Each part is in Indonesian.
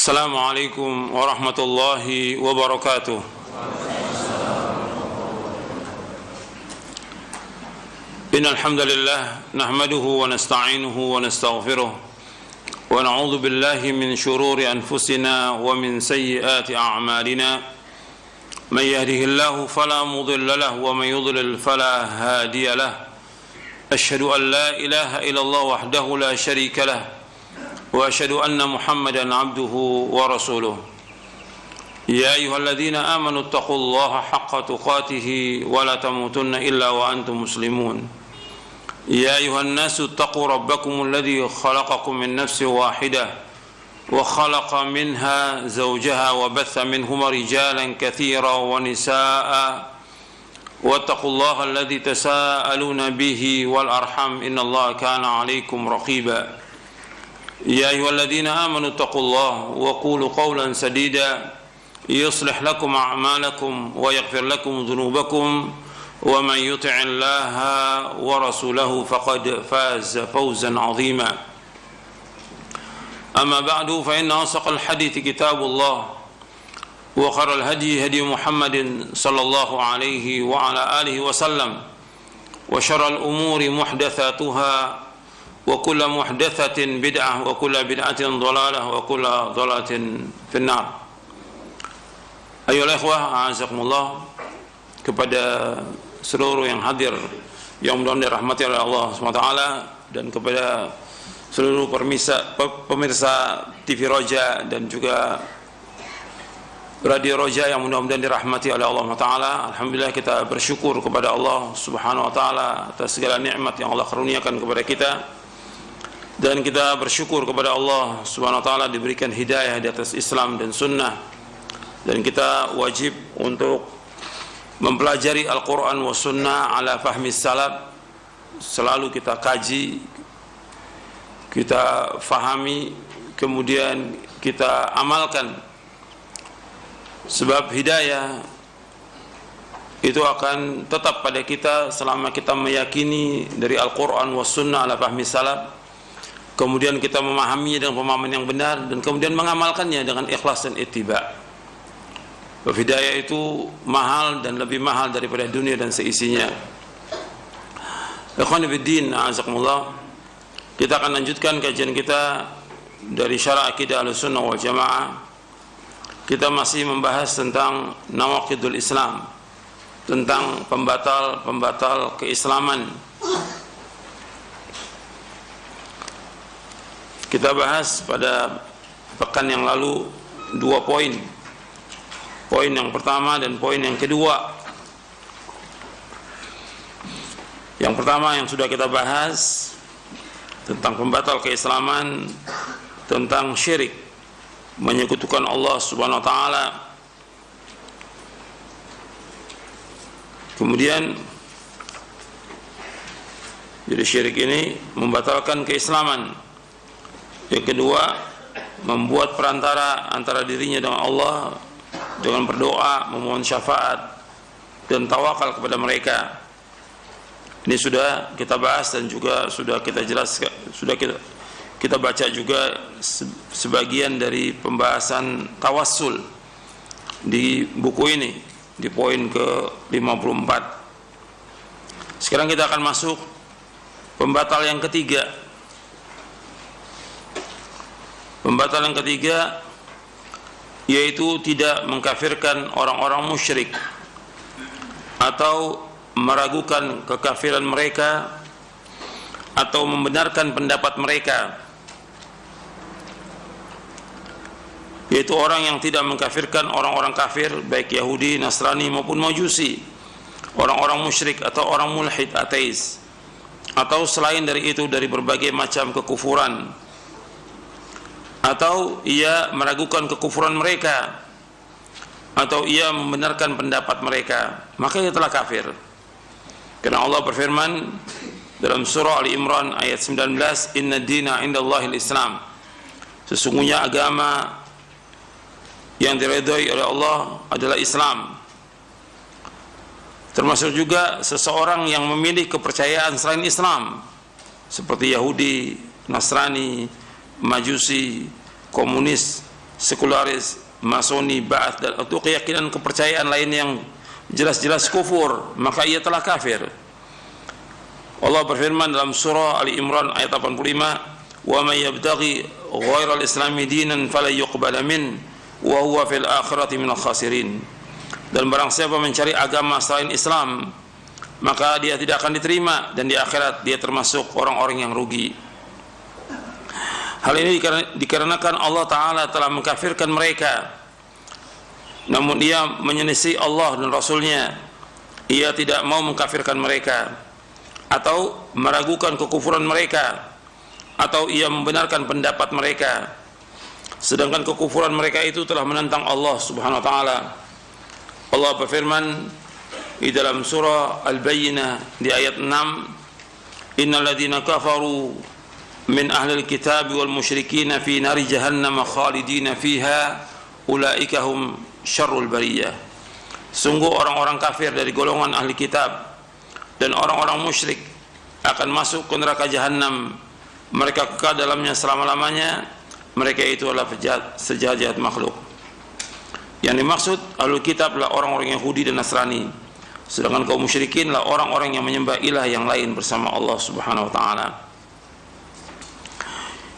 Assalamualaikum warahmatullahi wabarakatuh. Innal hamdalillah nahmaduhu wa nasta'inuhu wa nastaghfiruh wa na'udzu billahi min shururi anfusina wa min sayyiati a'malina. Man yahdihillahu fala mudilla lahu wa man yudlil fala hadiya lahu. Asyhadu an la ilaha illallah wahdahu la syarika lahu وأشهد أن محمدا عبده ورسوله يا أيها الذين آمنوا اتقوا الله حق تقاته ولا تموتن إلا وأنتم مسلمون يا أيها الناس اتقوا ربكم الذي خلقكم من نفس واحدة وخلق منها زوجها وبث منهما رجالا كثيرا ونساء واتقوا الله الذي تساءلون به والأرحام إن الله كان عليكم رقيبا يا أيها الذين آمنوا اتقوا الله وقولوا قولا سديدا يصلح لكم أعمالكم ويغفر لكم ذنوبكم ومن يطع الله ورسوله فقد فاز فوزا عظيما أما بعد فإن أصدق الحديث كتاب الله وخير الهدي هدي محمد صلى الله عليه وعلى آله وسلم وشر الأمور محدثاتها وكل محدثة بدعة وكل بدعة ضلالة وكل ضلالة في النار. Ayolah ikhwah, a'azakumullah, kepada seluruh yang hadir yang mudah-mudahan dirahmati oleh Allah SWT, dan kepada seluruh pemirsa TV Roja dan juga Radio Roja yang mudah-mudahan dirahmati oleh Allah SWT. Alhamdulillah, kita bersyukur kepada Allah Subhanahu wa taala atas segala nikmat yang Allah karuniakan kepada kita. Dan kita bersyukur kepada Allah Subhanahu wa taala diberikan hidayah di atas Islam dan sunnah. Dan kita wajib untuk mempelajari Al-Quran wa sunnah ala fahmi salaf. Selalu kita kaji, kita fahami, kemudian kita amalkan. Sebab hidayah itu akan tetap pada kita selama kita meyakini dari Al-Quran wa sunnah ala fahmi salaf, kemudian kita memahaminya dengan pemahaman yang benar, dan kemudian mengamalkannya dengan ikhlas dan ittiba. Hidayah itu mahal dan lebih mahal daripada dunia dan seisinya. Ikhwani fiddin, a'azakumullah, kita akan lanjutkan kajian kita dari Syarah Aqidah Ahlussunnah wal Jamaah. Kita masih membahas tentang nawaqidul Islam, tentang pembatal keislaman. Kita bahas pada pekan yang lalu dua poin. Poin yang pertama dan poin yang kedua. Yang pertama yang sudah kita bahas tentang pembatal keislaman, tentang syirik, menyekutukan Allah Subhanahu wa taala. Kemudian jadi syirik ini membatalkan keislaman. Yang kedua, membuat perantara antara dirinya dengan Allah dengan berdoa, memohon syafaat dan tawakal kepada mereka. Ini sudah kita bahas dan juga sudah kita jelaskan, sudah kita baca juga sebagian dari pembahasan tawassul di buku ini di poin ke-54. Sekarang kita akan masuk pembatal yang ketiga. Pembatal yang ketiga yaitu tidak mengkafirkan orang-orang musyrik atau meragukan kekafiran mereka atau membenarkan pendapat mereka, yaitu orang yang tidak mengkafirkan orang-orang kafir baik Yahudi, Nasrani maupun Majusi, orang-orang musyrik atau orang mulhid, ateis, atau selain dari itu dari berbagai macam kekufuran, atau ia meragukan kekufuran mereka, atau ia membenarkan pendapat mereka, maka ia telah kafir. Karena Allah berfirman dalam surah Ali Imran ayat 19, Inna dina indallahil Islam, sesungguhnya agama yang diridhai oleh Allah adalah Islam. Termasuk juga seseorang yang memilih kepercayaan selain Islam, seperti Yahudi, Nasrani, Majusi, komunis, sekularis, masoni, ba'ats, dan itu keyakinan kepercayaan lain yang jelas-jelas kufur, maka ia telah kafir. Allah berfirman dalam surah Ali Imran ayat 85, "Wa may yabtaghi ghairal islami dinan fala yuqbala min wa huwa fil akhirati minal khasirin." Dan barang siapa mencari agama selain Islam, maka dia tidak akan diterima, dan di akhirat dia termasuk orang-orang yang rugi. Hal ini dikarenakan Allah Ta'ala telah mengkafirkan mereka, namun ia menyelisih Allah dan Rasulnya. Ia tidak mau mengkafirkan mereka, atau meragukan kekufuran mereka, atau ia membenarkan pendapat mereka, sedangkan kekufuran mereka itu telah menentang Allah Subhanahu Wa Ta'ala. Allah berfirman di dalam surah Al-Bayyinah di ayat 6, "Innal ladzina kafaru min ahlil kitab wal musyrikin fi nari jahannam khalidina fiha ulaika hum syarrul bariyah." Sungguh orang-orang kafir dari golongan ahli kitab dan orang-orang musyrik akan masuk ke neraka jahanam, mereka kekal dalamnya selama-lamanya, mereka itu adalah sejahat-jahat makhluk. Yang dimaksud ahlul kitab adalah orang-orang Yahudi dan Nasrani, sedangkan kaum musyrikin adalah orang-orang yang menyembah ilah yang lain bersama Allah Subhanahu Wa Ta'ala.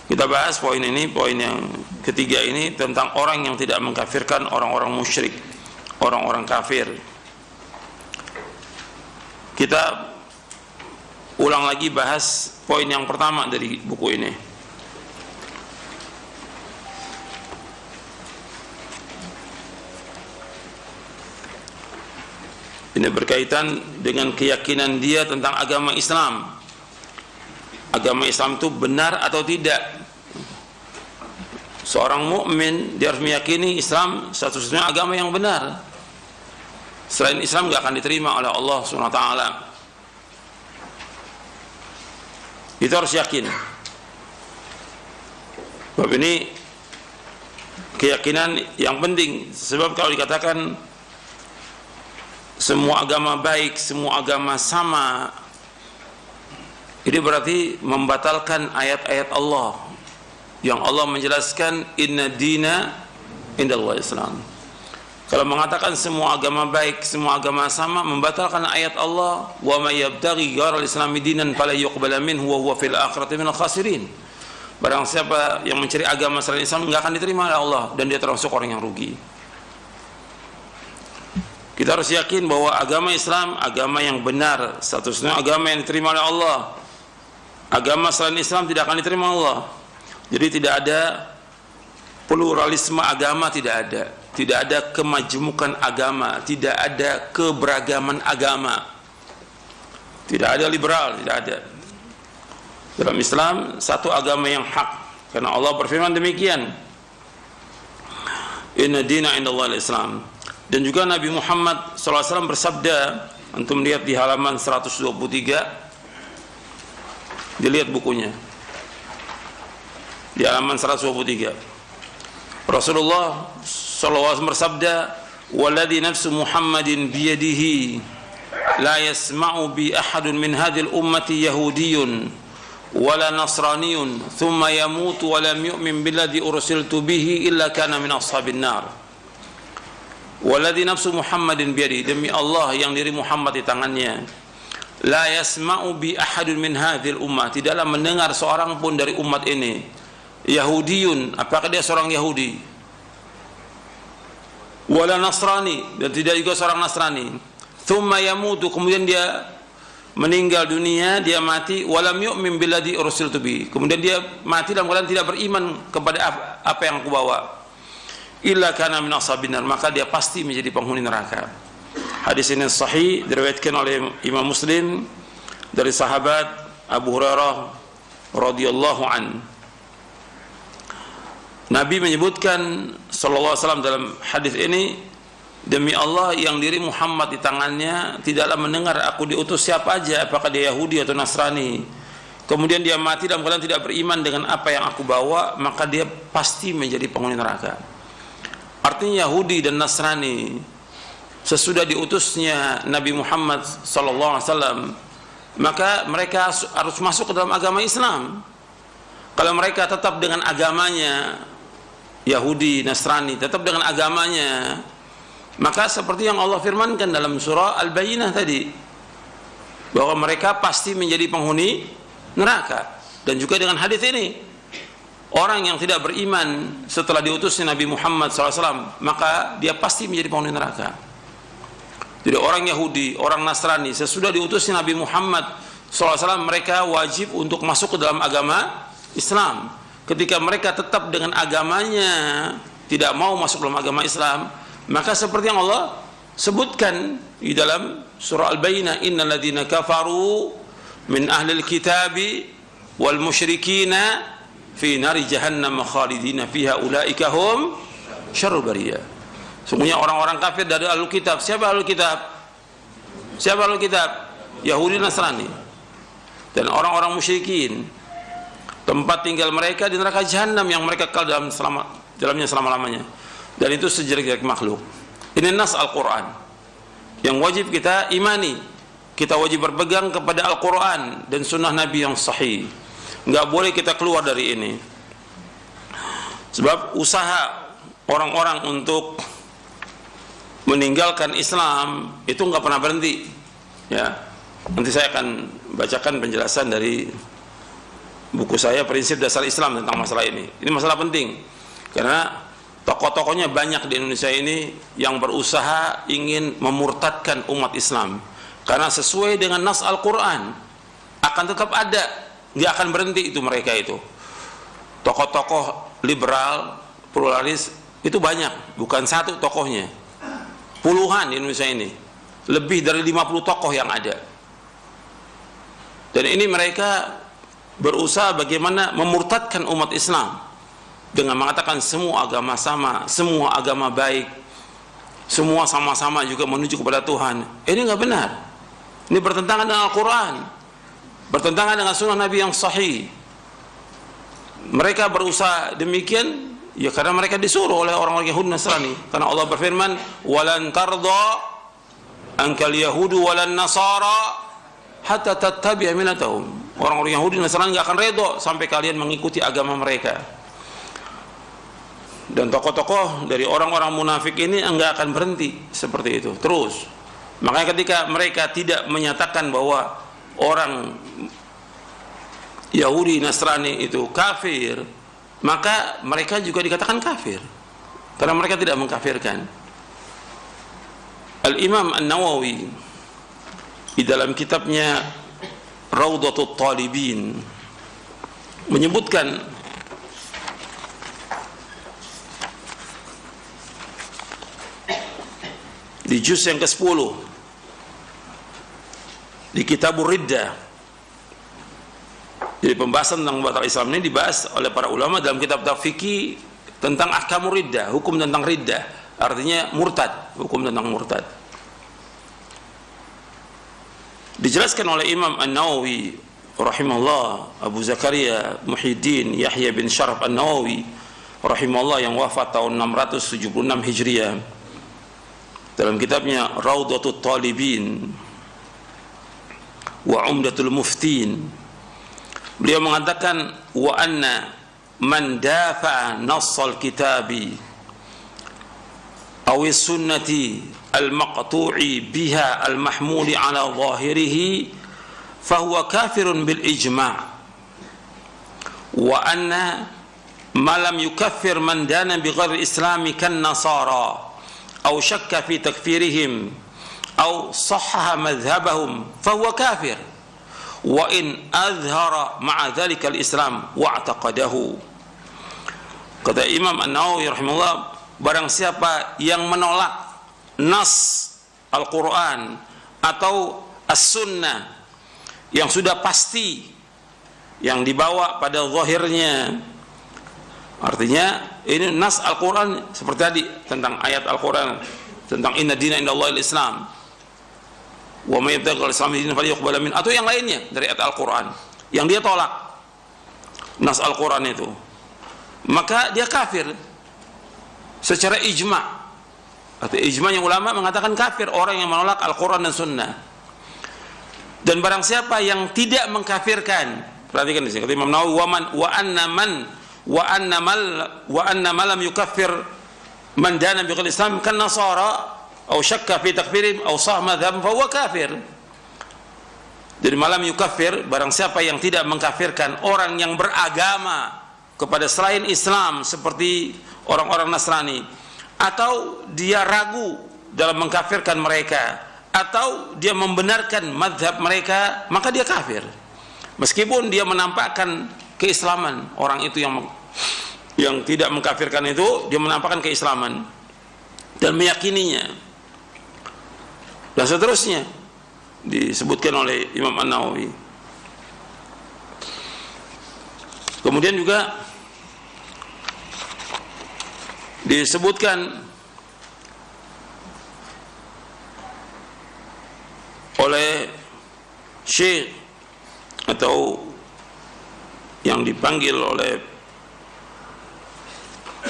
Kita bahas poin ini, poin yang ketiga ini, tentang orang yang tidak mengkafirkan orang-orang musyrik, orang-orang kafir. Kita ulang lagi bahas poin yang pertama dari buku ini. Ini berkaitan dengan keyakinan dia tentang agama Islam. Agama Islam itu benar atau tidak? Seorang mukmin dia harus meyakini Islam satu-satunya agama yang benar. Selain Islam gak akan diterima oleh Allah SWT. Itu harus yakin. Sebab ini keyakinan yang penting. Sebab kalau dikatakan semua agama baik, semua agama sama, ini berarti membatalkan ayat-ayat Allah yang Allah menjelaskan inna dina indallahi Islam. Kalau mengatakan semua agama baik, semua agama sama, membatalkan ayat Allah, wa may yabtaghi ghairal islami dinan fala yuqbala minhu wa huwa fil akhirati minal khasirin. Barang siapa yang mencari agama selain Islam enggak akan diterima oleh Allah, dan dia termasuk orang yang rugi. Kita harus yakin bahwa agama Islam agama yang benar, satu-satunya agama yang diterima oleh Allah. Agama selain Islam tidak akan diterima Allah. Jadi tidak ada pluralisme agama, tidak ada. Tidak ada kemajemukan agama, tidak ada keberagaman agama. Tidak ada liberal, tidak ada. Dalam Islam satu agama yang hak, karena Allah berfirman demikian. Inna dina indallahi Islam. Dan juga Nabi Muhammad SAW bersabda, antum lihat di halaman 123, dilihat bukunya, di halaman 123, Rasulullah SAW bersabda, "Walladhi nafsu Muhammadin biyadihi la yasma'u bi ahadun min hadhil ummati yahudiyyun wala nasraniyun thumma yamutu wa lam yu'min billadhi ursiltu bihi illa kana min ashabin nar." Walladzi nafsu Muhammadin biyadi, demi Allah yang diri Muhammad di tangannya, la yasma'u bi ahadun min hadhil ummah, tidaklah mendengar seorang pun dari umat ini, Yahudiyun, apakah dia seorang Yahudi, wala Nasrani, dan tidak juga seorang Nasrani, thumma yamutu, kemudian dia meninggal dunia, dia mati, walam yu'min billadzi ursiltu bi, kemudian dia mati dalam keadaan tidak beriman kepada apa yang aku bawa, illa kana min ashabin nar, maka dia pasti menjadi penghuni neraka. Hadis ini sahih, diriwayatkan oleh Imam Muslim dari sahabat Abu Hurairah radhiyallahu an. Nabi menyebutkan sallallahu alaihi wasallam dalam hadis ini, demi Allah yang diri Muhammad di tangannya, tidaklah mendengar aku diutus siapa aja, apakah dia Yahudi atau Nasrani, kemudian dia mati dalam keadaan tidak beriman dengan apa yang aku bawa, maka dia pasti menjadi penghuni neraka. Artinya Yahudi dan Nasrani sesudah diutusnya Nabi Muhammad SAW, maka mereka harus masuk ke dalam agama Islam. Kalau mereka tetap dengan agamanya Yahudi, Nasrani, tetap dengan agamanya, maka seperti yang Allah firmankan dalam surah Al-Bayyinah tadi, bahwa mereka pasti menjadi penghuni neraka. Dan juga dengan hadis ini, orang yang tidak beriman setelah diutusnya Nabi Muhammad SAW, maka dia pasti menjadi penghuni neraka. Jadi orang Yahudi, orang Nasrani, sesudah diutusnya Nabi Muhammad SAW, mereka wajib untuk masuk ke dalam agama Islam. Ketika mereka tetap dengan agamanya, tidak mau masuk dalam agama Islam, maka seperti yang Allah sebutkan di dalam surah Al-Bayyinah, innal ladzina kafaru min ahlil kitabi wal musyrikina fi nari jahannam khalidina fiha ulaika hum syarrul bariyah. Sungguhnya orang-orang kafir dari ahlul kitab. Siapa ahlul kitab? Siapa ahlul kitab? Yahudi, Nasrani. Dan orang-orang musyrikin, tempat tinggal mereka di neraka jahanam yang mereka kekal dalamnya selama-lamanya. Dan itu sejelek-jelek makhluk. Ini nas Al-Quran yang wajib kita imani. Kita wajib berpegang kepada Al-Quran dan sunnah Nabi yang sahih. Nggak boleh kita keluar dari ini. Sebab usaha orang-orang untuk meninggalkan Islam itu nggak pernah berhenti. Ya, nanti saya akan bacakan penjelasan dari buku saya, Prinsip Dasar Islam, tentang masalah ini. Ini masalah penting karena tokoh-tokohnya banyak di Indonesia ini yang berusaha ingin memurtadkan umat Islam. Karena sesuai dengan nas Al-Quran akan tetap ada, nggak akan berhenti itu mereka itu. Tokoh-tokoh liberal, pluralis itu banyak, bukan satu tokohnya, puluhan di Indonesia ini, lebih dari 50 tokoh yang ada. Dan ini mereka berusaha bagaimana memurtadkan umat Islam dengan mengatakan semua agama sama, semua agama baik, semua sama-sama juga menuju kepada Tuhan. Ini nggak benar. Ini bertentangan dengan Al-Quran, bertentangan dengan sunnah Nabi yang sahih. Mereka berusaha demikian ya karena mereka disuruh oleh orang-orang Yahudi Nasrani. Karena Allah berfirman, walan tarda ankal yahudu walan nasara hatta tattabi'a millatahum. Orang-orang Yahudi Nasrani nggak akan redho sampai kalian mengikuti agama mereka. Dan tokoh-tokoh dari orang-orang munafik ini enggak akan berhenti seperti itu terus. Makanya ketika mereka tidak menyatakan bahwa orang Yahudi Nasrani itu kafir, maka mereka juga dikatakan kafir karena mereka tidak mengkafirkan. Al-Imam An-Nawawi di dalam kitabnya Raudhatut Talibin menyebutkan di juz yang ke-10 di Kitabur Riddah. Jadi pembahasan tentang batal Islam ini dibahas oleh para ulama dalam kitab fikih tentang ahkamur riddah, hukum tentang riddah, artinya murtad, hukum tentang murtad. Dijelaskan oleh Imam An-Nawawi rahimahullah, Abu Zakaria Muhyiddin Yahya bin Syaraf An-Nawawi rahimahullah yang wafat tahun 676 Hijriah, dalam kitabnya Raudhatut Talibin wa Umdatul Muftin, beliau mengatakan wa anna man dafa'a nassal kitabi aw sunnati al-maqtu'i biha al-mahmuli ala zahirihi fahuwa kafirun bil ijma' wa anna ma lam yukaffir man dana bi ghairi islami kan nasara aw syakka fi takfirihim aw sahhaha madhhabahum fahuwa kafir wa in azhara ma'a dhalika al-islam wa'taqadahu. Kata Imam An-Nawawi rahimahullah, barang siapa yang menolak nas Al-Quran atau As-Sunnah yang sudah pasti, yang dibawa pada zahirnya, artinya ini nas Al-Quran seperti tadi tentang ayat Al-Quran tentang inna dina indallahi al-Islam wa may yabtaghi al-Islam dinan falyuqbal min, atau yang lainnya dari ayat Al-Quran yang dia tolak nas Al-Quran itu, maka dia kafir secara ijma'. Atau ijma'nya ulama mengatakan kafir orang yang menolak Al-Quran dan Sunnah. Dan barang siapa yang tidak mengkafirkan, perhatikan di sini kata Imam Nawawi, wa anna man wa anna man lam yukaffir man dana bighayri Islam kan nasara atau syakka fi takfirihim atau sah madhhab fa huwa kafir. Jadi malam yukaffir, barang siapa yang tidak mengkafirkan orang yang beragama kepada selain Islam seperti orang-orang Nasrani, atau dia ragu dalam mengkafirkan mereka, atau dia membenarkan madhab mereka, maka dia kafir. Meskipun dia menampakkan keislaman, orang itu yang tidak mengkafirkan itu, dia menampakkan keislaman dan meyakininya. Dan seterusnya disebutkan oleh Imam An-Nawawi. Kemudian juga disebutkan oleh Syekh atau yang dipanggil oleh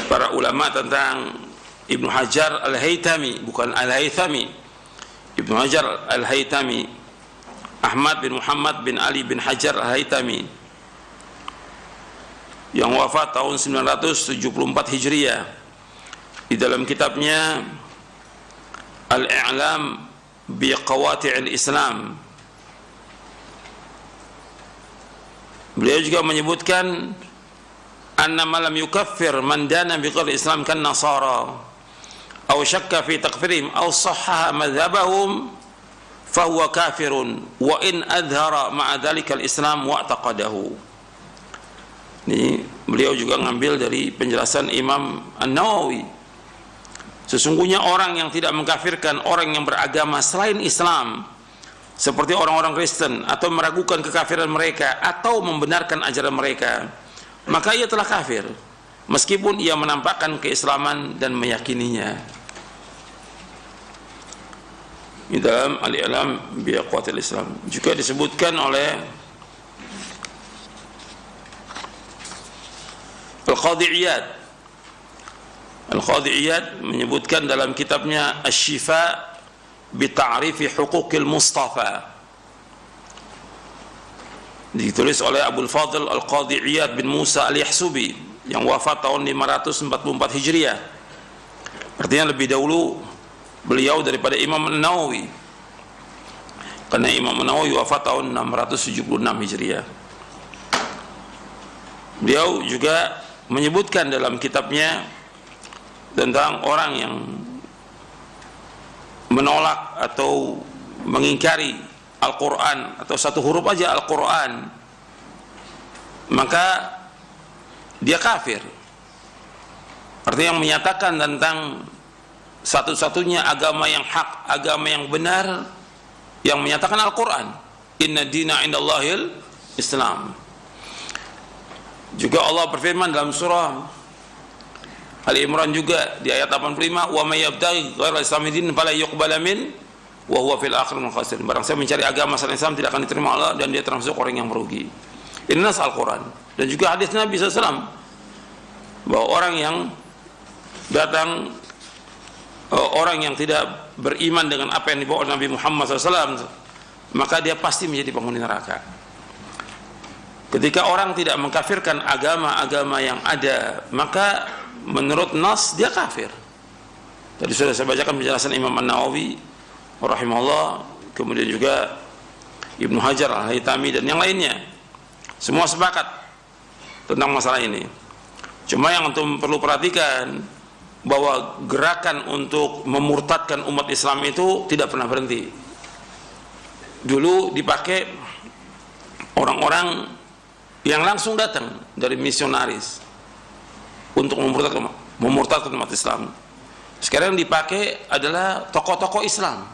para ulama tentang Ibnu Hajar Al-Haytami, bukan Al-Haythami, Ibnu Hajar Al-Haytami, Ahmad bin Muhammad bin Ali bin Hajar Al-Haytami, yang wafat tahun 974 Hijriah. Di dalam kitabnya Al-I'lam bi Qawati'il Islam, beliau juga menyebutkan anna ma lam yukaffir man dana bi ghairi Islam kan nasara aw syakka fi takfirihim aw sahhaha madhhabahum fa huwa kafirun wa in adhara ma'a dhalika al-Islam wa taqadahu. Ini beliau juga ngambil dari penjelasan Imam An-Nawawi. Sesungguhnya orang yang tidak mengkafirkan orang yang beragama selain Islam seperti orang-orang Kristen, atau meragukan kekafiran mereka atau membenarkan ajaran mereka, maka ia telah kafir meskipun ia menampakkan keislaman dan meyakininya. Di dalam Al-I'lam bi Qawati'il Islam juga disebutkan oleh Al-Qadhi Iyad. Al-Qadhi Iyad menyebutkan dalam kitabnya Asy-Syifa bi Ta'rifi Huquqil Mustafa, ditulis oleh Abdul Fadl Al-Qadhi Iyad bin Musa Al-Yahsubi yang wafat tahun 544 Hijriah. Artinya lebih dahulu beliau daripada Imam An-Nawawi, karena Imam An-Nawawi wafat tahun 676 Hijriah. Beliau juga menyebutkan dalam kitabnya tentang orang yang menolak atau mengingkari Al-Quran atau satu huruf aja Al-Quran, maka dia kafir. Artinya yang menyatakan tentang satu-satunya agama yang hak, agama yang benar, yang menyatakan Al-Quran, inna dina indallahil Islam. Juga Allah berfirman dalam surah Al-Imran juga di ayat 85, wa may yabtaghi ghairal islami dinan fala yuqbala min wa huwa fil akhirati minal khasirin. Barang siapa mencari agama selain Islam tidak akan diterima Allah dan dia termasuk orang yang merugi. Ini nas Al-Quran. Dan juga hadis Nabi SAW bahwa orang yang datang, orang yang tidak beriman dengan apa yang dibawa oleh Nabi Muhammad SAW, maka dia pasti menjadi penghuni neraka. Ketika orang tidak mengkafirkan agama-agama yang ada, maka menurut nas dia kafir. Tadi sudah saya bacakan penjelasan Imam An-Nawawi rahimahullah, kemudian juga Ibnu Hajar Al-Haytami dan yang lainnya, semua sepakat tentang masalah ini. Cuma yang antum perlu perhatikan bahwa gerakan untuk memurtadkan umat Islam itu tidak pernah berhenti. Dulu dipakai orang-orang yang langsung datang dari misionaris untuk memurtadkan umat Islam. Sekarang yang dipakai adalah tokoh-tokoh Islam,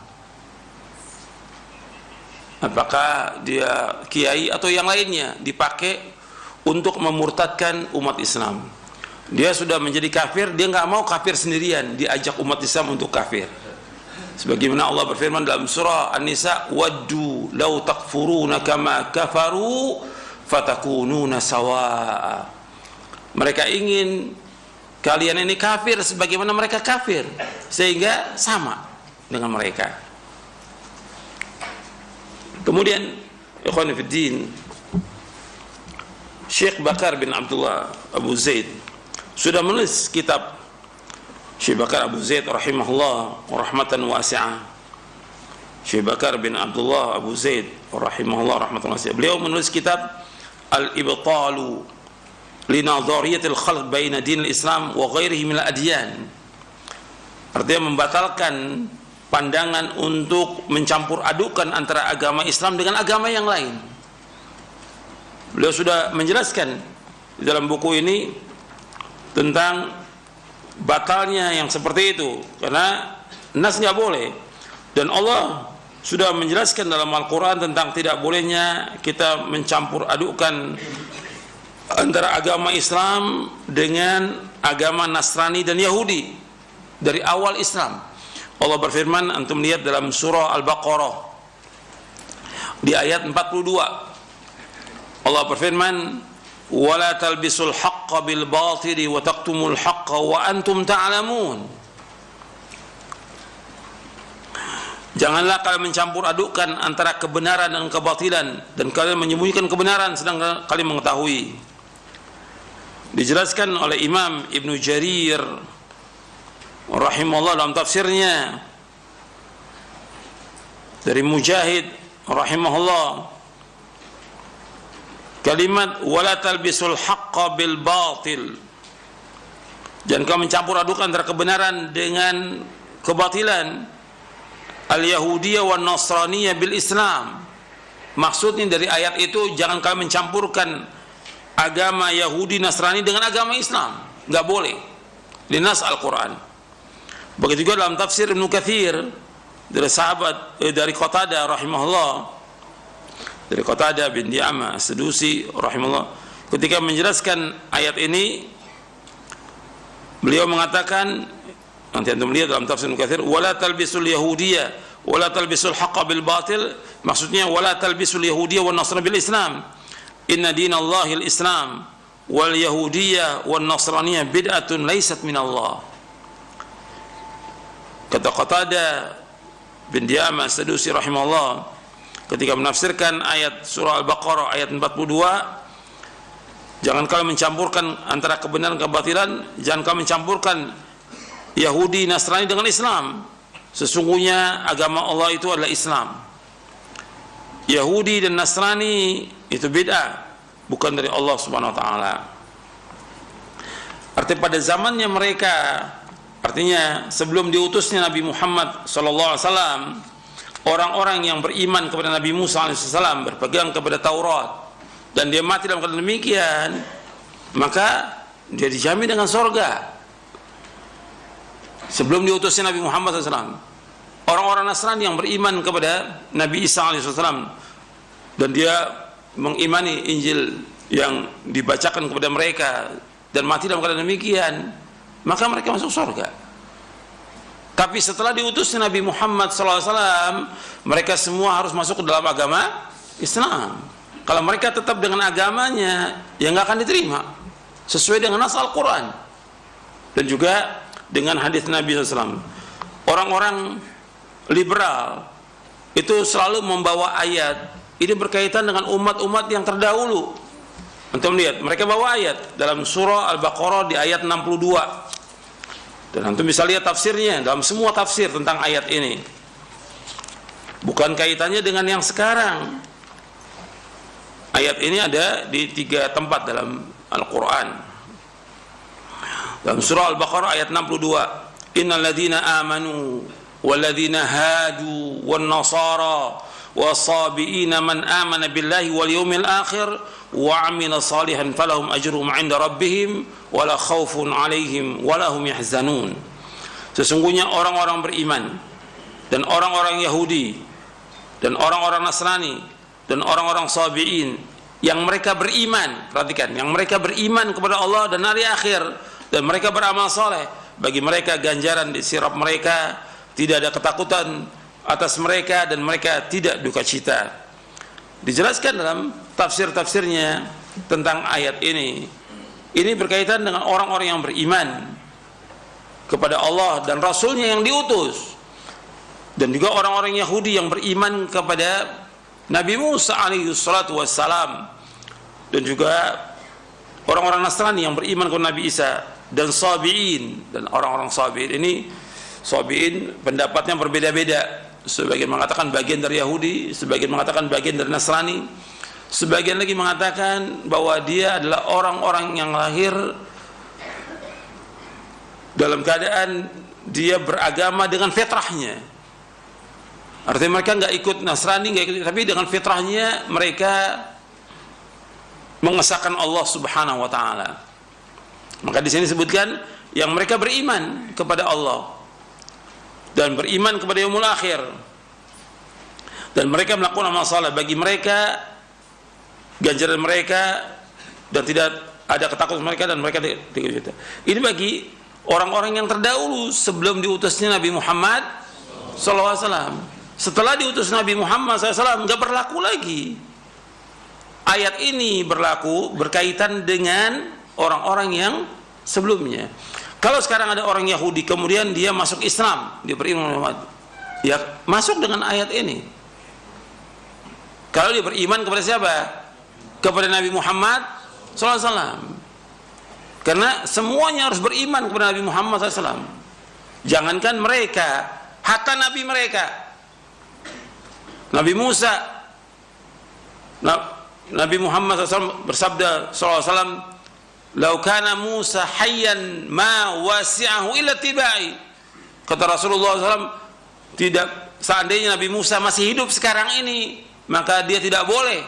apakah dia kiai atau yang lainnya, dipakai untuk memurtadkan umat Islam. Dia sudah menjadi kafir, dia nggak mau kafir sendirian, diajak umat Islam untuk kafir. Sebagaimana Allah berfirman dalam surah An-Nisa, waddu law takfuruna kama kafaru fatakununa sawa'a. Mereka ingin kalian ini kafir sebagaimana mereka kafir, sehingga sama dengan mereka. Kemudian ikhwan fillah, Syekh Bakar bin Abdullah Abu Zaid sudah menulis kitab. Syekh Bakar Abu Zaid rahimahullah rahmatan wasi'ah. Syekh Bakar bin Abdullah Abu Zaid rahimahullah rahmatan wasi'ah. Beliau menulis kitab Al-Ibtalu li nadhariyatil khalq baina dinil Islam wa ghairihi minal adyan. Artinya membatalkan pandangan untuk mencampur adukan antara agama Islam dengan agama yang lain. Beliau sudah menjelaskan di dalam buku ini tentang batalnya yang seperti itu, karena nas nggak boleh, dan Allah sudah menjelaskan dalam Al-Quran tentang tidak bolehnya kita mencampur adukan antara agama Islam dengan agama Nasrani dan Yahudi dari awal Islam. Allah berfirman, antum lihat dalam surah Al-Baqarah di ayat 42. Allah berfirman, "Wala talbisul haqqo bil batili wa taqtumul haqqo wa antum ta'lamun." Janganlah kalian mencampur adukkan antara kebenaran dan kebatilan, dan kalian menyembunyikan kebenaran sedang kalian mengetahui. Dijelaskan oleh Imam Ibnu Jarir rahimahullah dalam tafsirnya dari Mujahid rahimahullah, kalimat wala talbisul haqqa bil batil, jangan kau mencampur adukan antara kebenaran dengan kebatilan. Al yahudiyah wan nasraniyah bil Islam, maksudnya dari ayat itu jangan kau mencampurkan agama Yahudi Nasrani dengan agama Islam, nggak boleh, dinas Al-Quran. Begitu juga dalam tafsir Ibnu Katsir dari sahabat dari Qatadah rahimahullah, dari Qatadah bin Di'amah As-Sadusi rahimahullah, ketika menjelaskan ayat ini beliau mengatakan, nanti antum lihat dalam tafsir Ibnu Katsir, wala talbisul yahudiyah wala talbisul haqqa bil batil, maksudnya wala talbisul yahudiyah wan nasraniyah bil Islam, inna dinallahil Islam wal yahudiyah wan nasraniyah bid'atun laysat minallah. Kata Qatadah bin Di'amah As-Sadusi rahimahullah ketika menafsirkan ayat surah Al-Baqarah ayat 42, jangan kalian mencampurkan antara kebenaran dan kebatilan, jangan kalian mencampurkan Yahudi Nasrani dengan Islam. Sesungguhnya agama Allah itu adalah Islam. Yahudi dan Nasrani itu bid'ah, bukan dari Allah Subhanahu wa taala. Artinya pada zamannya mereka, artinya sebelum diutusnya Nabi Muhammad sallallahu alaihi wasallam, orang-orang yang beriman kepada Nabi Musa alaihissalam, berpegang kepada Taurat, dan dia mati dalam keadaan demikian, maka dia dijamin dengan surga. Sebelum diutusnya Nabi Muhammad SAW, orang-orang Nasrani yang beriman kepada Nabi Isa alaihissalam, dan dia mengimani Injil yang dibacakan kepada mereka dan mati dalam keadaan demikian, maka mereka masuk surga. Tapi setelah diutusnya Nabi Muhammad SAW, mereka semua harus masuk ke dalam agama Islam. Kalau mereka tetap dengan agamanya, ya nggak akan diterima sesuai dengan nas Al-Quran dan juga dengan hadis Nabi SAW. Orang-orang liberal itu selalu membawa ayat ini berkaitan dengan umat-umat yang terdahulu. Antum lihat, mereka bawa ayat dalam surah Al-Baqarah di ayat 62. Dan antum bisa lihat tafsirnya dalam semua tafsir tentang ayat ini. Bukan kaitannya dengan yang sekarang. Ayat ini ada di 3 tempat dalam Al-Quran. Dalam surah Al-Baqarah ayat 62, innal ladzina amanu wal ladzina hadu wan nasara wasabiina man amana billahi wal yawmil akhir wa amila salihan falahum ajruhum 'inda rabbihim wala khaufun 'alaihim wala hum yahzanun. Sesungguhnya orang-orang beriman dan orang-orang Yahudi dan orang-orang Nasrani dan orang-orang sabiin yang mereka beriman, perhatikan, yang mereka beriman kepada Allah dan hari akhir, dan mereka beramal soleh, bagi mereka ganjaran di sirap mereka, tidak ada ketakutan atas mereka, dan mereka tidak duka cita. Dijelaskan dalam tafsir-tafsirnya tentang ayat ini berkaitan dengan orang-orang yang beriman kepada Allah dan Rasulnya yang diutus, dan juga orang-orang Yahudi yang beriman kepada Nabi Musa alaihi salatu wassalam, dan juga orang-orang Nasrani yang beriman kepada Nabi Isa, dan Sabi'in, dan orang-orang Sabi'in ini, Sabi'in pendapatnya berbeda-beda. Sebagian mengatakan bagian dari Yahudi, sebagian mengatakan bagian dari Nasrani, sebagian lagi mengatakan bahwa dia adalah orang-orang yang lahir dalam keadaan dia beragama dengan fitrahnya. Artinya mereka nggak ikut Nasrani, nggak ikut, tapi dengan fitrahnya mereka mengesahkan Allah Subhanahu wa taala. Maka di sini disebutkan yang mereka beriman kepada Allah dan beriman kepada yaumul akhir, dan mereka melakukan amal saleh, bagi mereka ganjaran mereka dan tidak ada ketakutan mereka, dan mereka tidak. Ini bagi orang-orang yang terdahulu sebelum diutusnya Nabi Muhammad SAW. Setelah diutus Nabi Muhammad SAW nggak berlaku lagi. Ayat ini berlaku berkaitan dengan orang-orang yang sebelumnya. Kalau sekarang ada orang Yahudi kemudian dia masuk Islam, dia beriman Muhammad, ya masuk dengan ayat ini. Kalau dia beriman kepada siapa? Kepada Nabi Muhammad SAW. Karena semuanya harus beriman kepada Nabi Muhammad SAW. Jangankan mereka, hatta Nabi mereka, Nabi Musa, Nabi Muhammad SAW bersabda SAW, "Lau kana Musa hayyan ma wasi'ahu illa tibai." Kata Rasulullah SAW, tidak, seandainya Nabi Musa masih hidup sekarang ini, maka dia tidak boleh,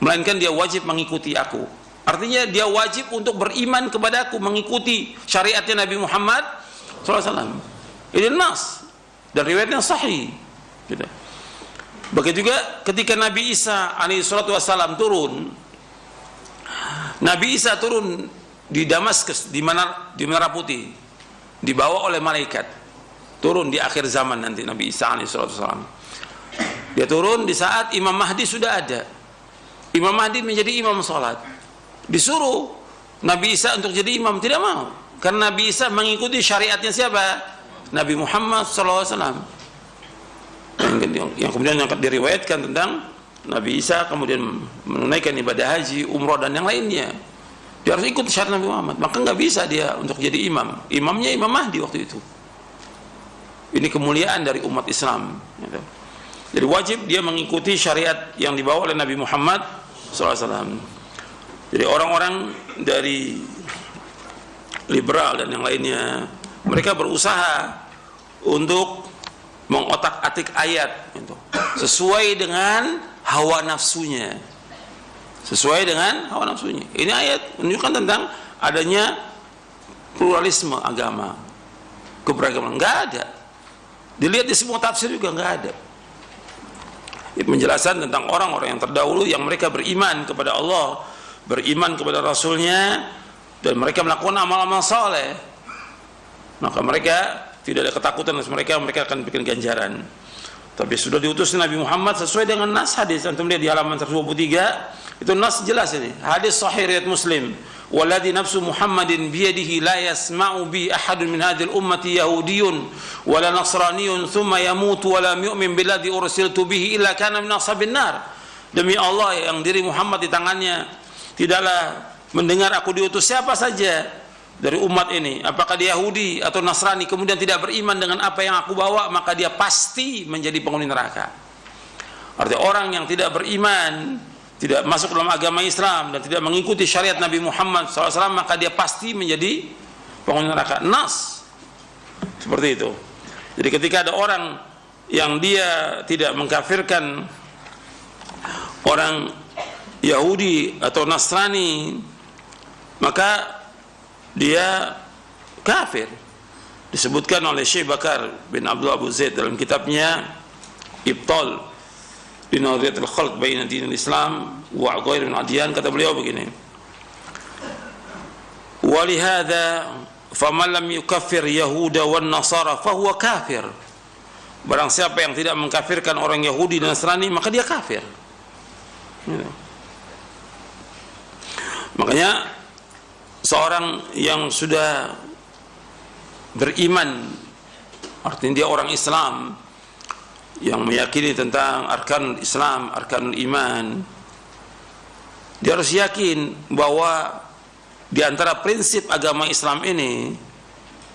melainkan dia wajib mengikuti aku. Artinya dia wajib untuk beriman kepada aku, mengikuti syariatnya Nabi Muhammad SAW. Ini nas dan riwayatnya sahih. Gitu. Begitu juga ketika Nabi Isa alaihissalam turun. Nabi Isa turun di Damaskus, di Menara Putih, dibawa oleh malaikat. Turun di akhir zaman nanti Nabi Isa alaihissalam. Dia turun di saat Imam Mahdi sudah ada. Imam Mahdi menjadi imam salat. Disuruh Nabi Isa untuk jadi imam, tidak mau. Karena Nabi Isa mengikuti syariatnya siapa? Nabi Muhammad SAW. Yang kemudian yang diriwayatkan tentang Nabi Isa kemudian menunaikan ibadah haji, umrah dan yang lainnya. Dia harus ikut syariat Nabi Muhammad. Maka nggak bisa dia untuk jadi imam. Imamnya Imam Mahdi waktu itu. Ini kemuliaan dari umat Islam. Jadi wajib dia mengikuti syariat yang dibawa oleh Nabi Muhammad SAW. Jadi orang-orang dari liberal dan yang lainnya, mereka berusaha untuk mengotak-atik ayat gitu, sesuai dengan hawa nafsunya. Sesuai dengan hawa nafsunya. Ini ayat menunjukkan tentang adanya pluralisme agama, keberagaman. Enggak ada. Dilihat di semua tafsir juga enggak ada. Itu penjelasan tentang orang-orang yang terdahulu yang mereka beriman kepada Allah, beriman kepada Rasulnya, dan mereka melakukan amal-amal saleh. Maka mereka tidak ada ketakutan atas mereka akan bikin ganjaran. Tapi sudah diutus Nabi Muhammad sesuai dengan nas hadis. Antum lihat di halaman 123, itu nas jelas ini. Hadis sahih riwayat Muslim. Walladzi nafsu Muhammadin biyadihi la yasma'u bi ahadun min hadhil ummati yahudiyyun wala nasraniyyun thumma yamutu wa lam yu'min billadzi ursiltu bihi illa kana min ashabin nar. Demi Allah yang diri Muhammad di tangannya, tidaklah mendengar aku diutus siapa saja dari umat ini, apakah dia Yahudi atau Nasrani, kemudian tidak beriman dengan apa yang aku bawa, maka dia pasti menjadi penghuni neraka. Artinya orang yang tidak beriman, tidak masuk dalam agama Islam dan tidak mengikuti syariat Nabi Muhammad SAW, maka dia pasti menjadi penghuni neraka. Nas seperti itu. Jadi ketika ada orang yang dia tidak mengkafirkan orang Yahudi atau Nasrani, maka dia kafir. Disebutkan oleh Syekh Bakar bin Abdullah Abu Zaid dalam kitabnya Ibtal di Nadhiyatul Khalq baina dinil Islam wa ghairi min adyan, kata beliau begini: "Wa li hadza faman lam yukaffir yahuda wan nasara fa huwa kafir." Barang siapa yang tidak mengkafirkan orang Yahudi dan Nasrani, maka dia kafir. Makanya seorang yang sudah beriman, artinya dia orang Islam yang meyakini tentang arkanul Islam, arkanul iman, Dia harus yakin bahwa di antara prinsip agama Islam ini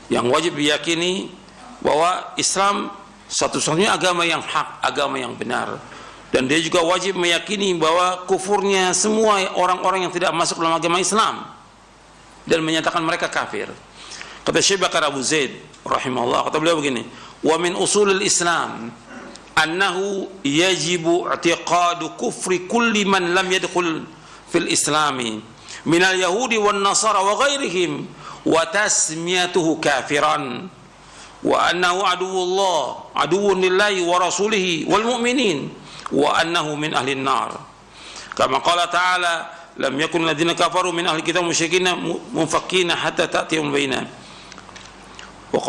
yang wajib diyakini bahwa Islam satu-satunya agama yang hak, agama yang benar. Dan dia juga wajib meyakini bahwa kufurnya semua orang-orang yang tidak masuk dalam agama Islam dan menyatakan mereka kafir. Kata Syekh Bakar Abu Zaid rahimahullah, kata beliau begini, wa min usulil Islam annahu yajibu i'tiqadu kufri kulli man lam yadkhul fil islami minal yahudi wan nasara wa ghairihim wa tasmiyatuhu kafiran wa annahu aduwwullah aduwwun lillahi wa rasulihi wal mu'minin wa annahu min ahli an-nar kama qala ta'ala lam yakun alladziina kafaru min ahli kitab musyrikiina munfakkina hatta ta'tiyahum bayyinah wa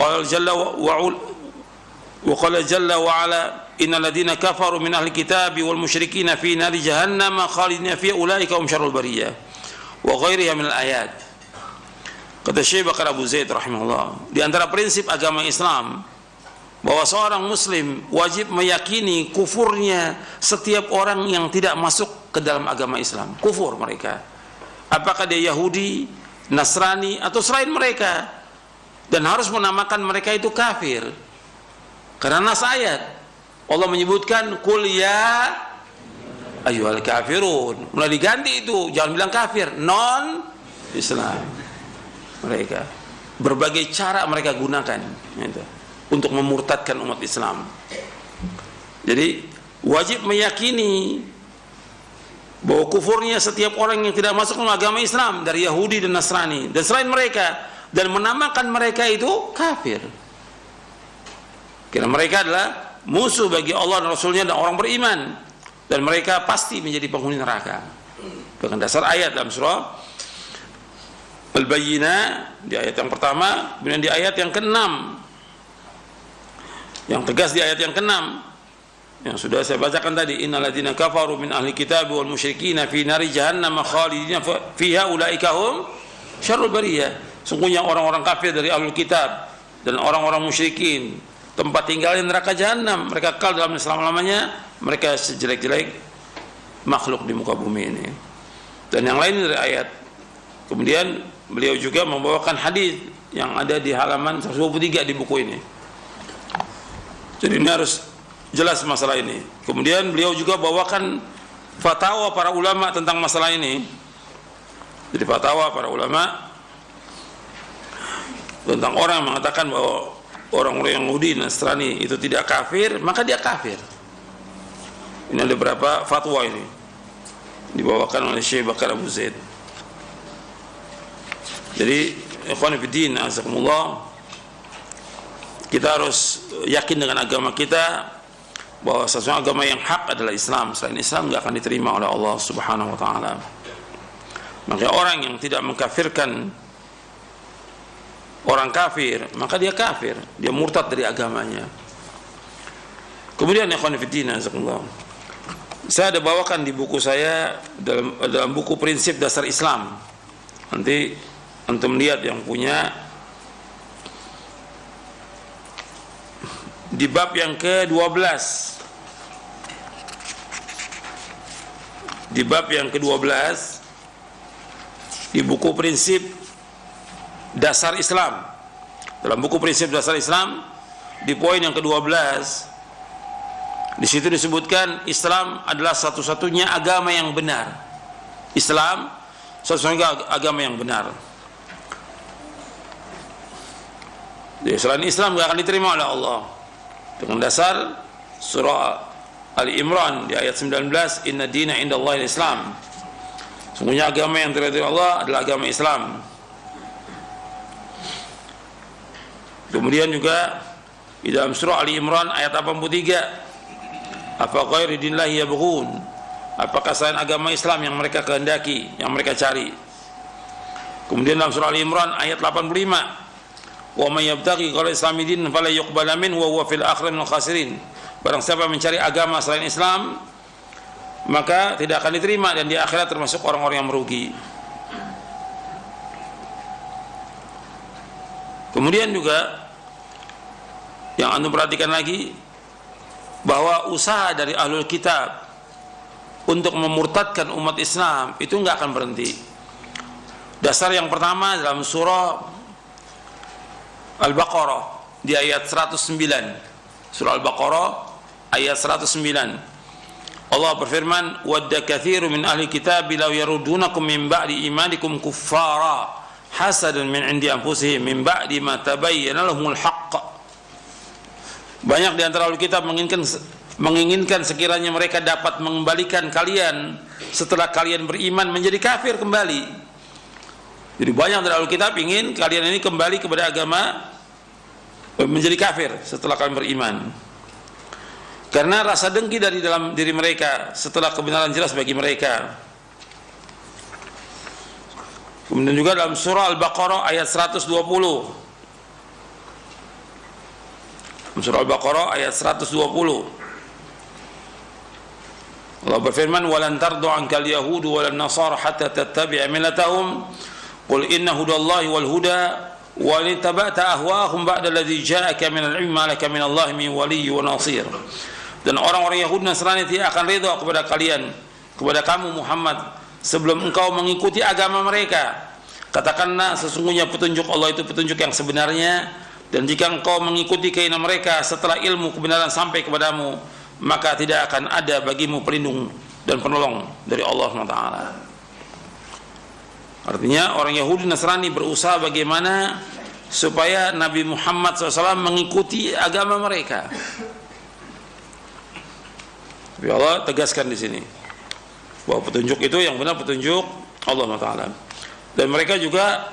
qala jalla wa ala innal ladziina kafaru min ahli kitabi wal musyrikiina fi nari jahannam khalidina fiha ulaika hum syarrul bariyah wa ghairiha minal ayat. Kata Syekh Bakar Abu Zaid rahimahullah, di antara prinsip agama Islam bahwa seorang muslim wajib meyakini kufurnya setiap orang yang tidak masuk ke dalam agama Islam. Kufur mereka, apakah dia Yahudi, Nasrani atau selain mereka, dan harus menamakan mereka itu kafir. Karena nas ayat Allah menyebutkan qul ya ayyuhal kafirun, mulai diganti itu, jangan bilang kafir, non Islam. Mereka berbagai cara mereka gunakan gitu, untuk memurtadkan umat Islam. Jadi wajib meyakini bahwa kufurnya setiap orang yang tidak masuk dalam agama Islam dari Yahudi dan Nasrani dan selain mereka, dan menamakan mereka itu kafir. Karena mereka adalah musuh bagi Allah dan Rasulnya dan orang beriman, dan mereka pasti menjadi penghuni neraka. Dengan dasar ayat dalam surah Al-Bayyinah di ayat yang pertama, kemudian di ayat yang ke-6, yang tegas di ayat yang ke-6 yang sudah saya bacakan tadi, innal ladzina kafaru min ahli kitab wal musyrikina fi nari jahannam khalidina fiha ulaika hum syarrul bariyah. Sungguhnya orang-orang kafir dari ahlul kitab dan orang-orang musyrikin tempat tinggalnya neraka jahanam, mereka kekal dalam selama-lamanya, mereka sejelek-jelek makhluk di muka bumi ini. Dan yang lain dari ayat. Kemudian beliau juga membawakan hadis yang ada di halaman 123 di buku ini. Jadi ini harus jelas masalah ini. Kemudian beliau juga bawakan fatwa para ulama tentang masalah ini. Jadi fatwa para ulama tentang orang yang mengatakan bahwa orang-orang Yahudi dan Nasrani itu tidak kafir, maka dia kafir. Ini ada beberapa fatwa ini dibawakan oleh Syekh Bakar Abu Zaid. Jadi ikhwan fillah azakumullah, kita harus yakin dengan agama kita bahwa sesungguhnya agama yang hak adalah Islam. Selain Islam tidak akan diterima oleh Allah Subhanahu wa taala. Maka orang yang tidak mengkafirkan orang kafir, maka dia kafir, dia murtad dari agamanya. Kemudian ikhwan fillah azakumullah, saya ada bawakan di buku saya dalam buku prinsip dasar Islam. Nanti antum lihat yang punya di bab yang ke-12. Di bab yang ke-12 di buku prinsip dasar Islam. Dalam buku prinsip dasar Islam di poin yang ke-12, di situ disebutkan Islam adalah satu-satunya agama yang benar. Islam satu-satunya agama yang benar. Jadi selain Islam tidak akan diterima oleh Allah. Dengan dasar surah Ali Imran di ayat 19, inna dina indallahi Islam. Sungguhnya agama yang diterima Allah adalah agama Islam. Kemudian juga di dalam surah Ali Imran ayat 83, apa ghairi dinillahi yabghun, apakah selain agama Islam yang mereka kehendaki, yang mereka cari. Kemudian dalam surah Ali Imran ayat 85, wa may yabtaghi ghayra islami dinan fala yuqbala minhu wa huwa fil akhirati minal khasirin. Barang siapa mencari agama selain Islam, maka tidak akan diterima dan di akhirat termasuk orang-orang yang merugi. Kemudian juga yang anda perhatikan lagi bahwa usaha dari ahlul kitab untuk memurtadkan umat Islam itu nggak akan berhenti. Dasar yang pertama dalam surah Al-Baqarah di ayat 109. Surah Al-Baqarah ayat 109. Allah berfirman, "Wadda katsirun min ahli kitab law yarudunakum min ba'di imanikum kuffara hasadan min 'indi anfusihim min ba'di ma tabayyana lahumul haqq." Banyak di antara ahli kitab menginginkan sekiranya mereka dapat mengembalikan kalian setelah kalian beriman menjadi kafir kembali. Jadi banyak dari ahli kitab ingin kalian ini kembali kepada agama menjadi kafir setelah kalian beriman. Karena rasa dengki dari dalam diri mereka setelah kebenaran jelas bagi mereka. Kemudian juga dalam surah Al-Baqarah ayat 120. Surah Al-Baqarah ayat 120. Allah berfirman, "Walan tardu 'ankal yahudu walan nasara hatta tattabi'a millatahum. Qul inna hudallahi wal huda wa in tabata ahwaahum ba'da alladhi ja'aka minal 'ilmi ma laka minallahi min waliyyin wa nasir." Dan orang-orang Yahudi Nasrani tidak akan ridha kepada kalian, kepada kamu Muhammad, sebelum engkau mengikuti agama mereka. Katakanlah, sesungguhnya petunjuk Allah itu petunjuk yang sebenarnya, dan jika engkau mengikuti keinginan mereka setelah ilmu kebenaran sampai kepadamu, maka tidak akan ada bagimu pelindung dan penolong dari Allah SWT. Artinya orang Yahudi Nasrani berusaha bagaimana supaya Nabi Muhammad SAW mengikuti agama mereka. Tapi Allah tegaskan di sini bahwa petunjuk itu yang benar petunjuk Allah SWT. Dan mereka juga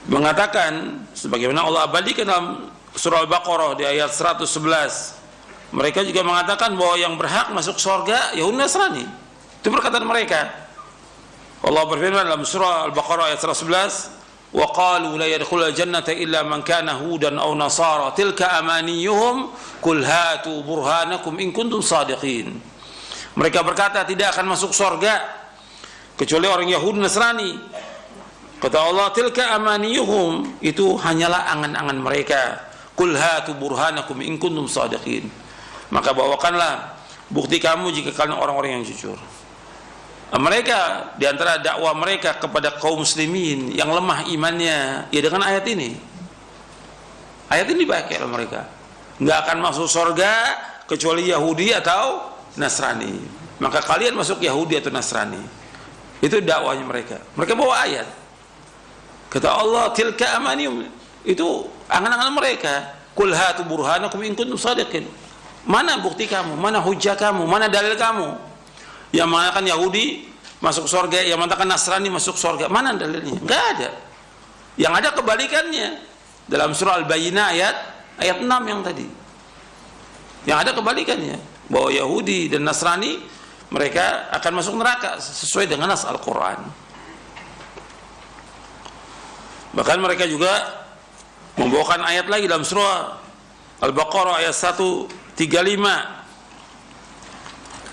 mengatakan, sebagaimana Allah abadikan dalam surah Al-Baqarah di ayat 111, mereka juga mengatakan bahwa yang berhak masuk surga Yahudi Nasrani. Itu perkataan mereka. Allah berfirman dalam surah Al-Baqarah ayat 111, "Wa qalu la yadkhulul jannata illa man kana hudan aw nasara tilka amaniyuhum qul hatu burhanakum in kuntum shadiqin." Mereka berkata tidak akan masuk surga kecuali orang Yahudi Nasrani. Kata Allah, tilka amaniyuhum, itu hanyalah angan-angan mereka. Qul hatu burhanakum in kuntum shadiqin. Maka bawakanlah bukti kamu jika kalian orang-orang yang jujur. Mereka diantara dakwah mereka kepada kaum muslimin yang lemah imannya ya dengan ayat ini. Ayat ini dipakai oleh mereka. Nggak akan masuk surga kecuali Yahudi atau Nasrani. Maka kalian masuk Yahudi atau Nasrani. Itu dakwahnya mereka. Mereka bawa ayat. Kata Allah, tilka amaniyum, itu angan-angan mereka. Qul hatu burhanakum in kuntum shadiqin. Mana bukti kamu? Mana hujah kamu? Mana dalil kamu? Yang mengatakan Yahudi masuk surga, yang mengatakan Nasrani masuk surga, mana dalilnya? Enggak ada. Yang ada kebalikannya. Dalam surah Al-Bayyinah ayat 6 yang tadi. Yang ada kebalikannya, bahwa Yahudi dan Nasrani mereka akan masuk neraka sesuai dengan nas Al-Qur'an. Bahkan mereka juga membawakan ayat lagi dalam surah Al-Baqarah ayat 135.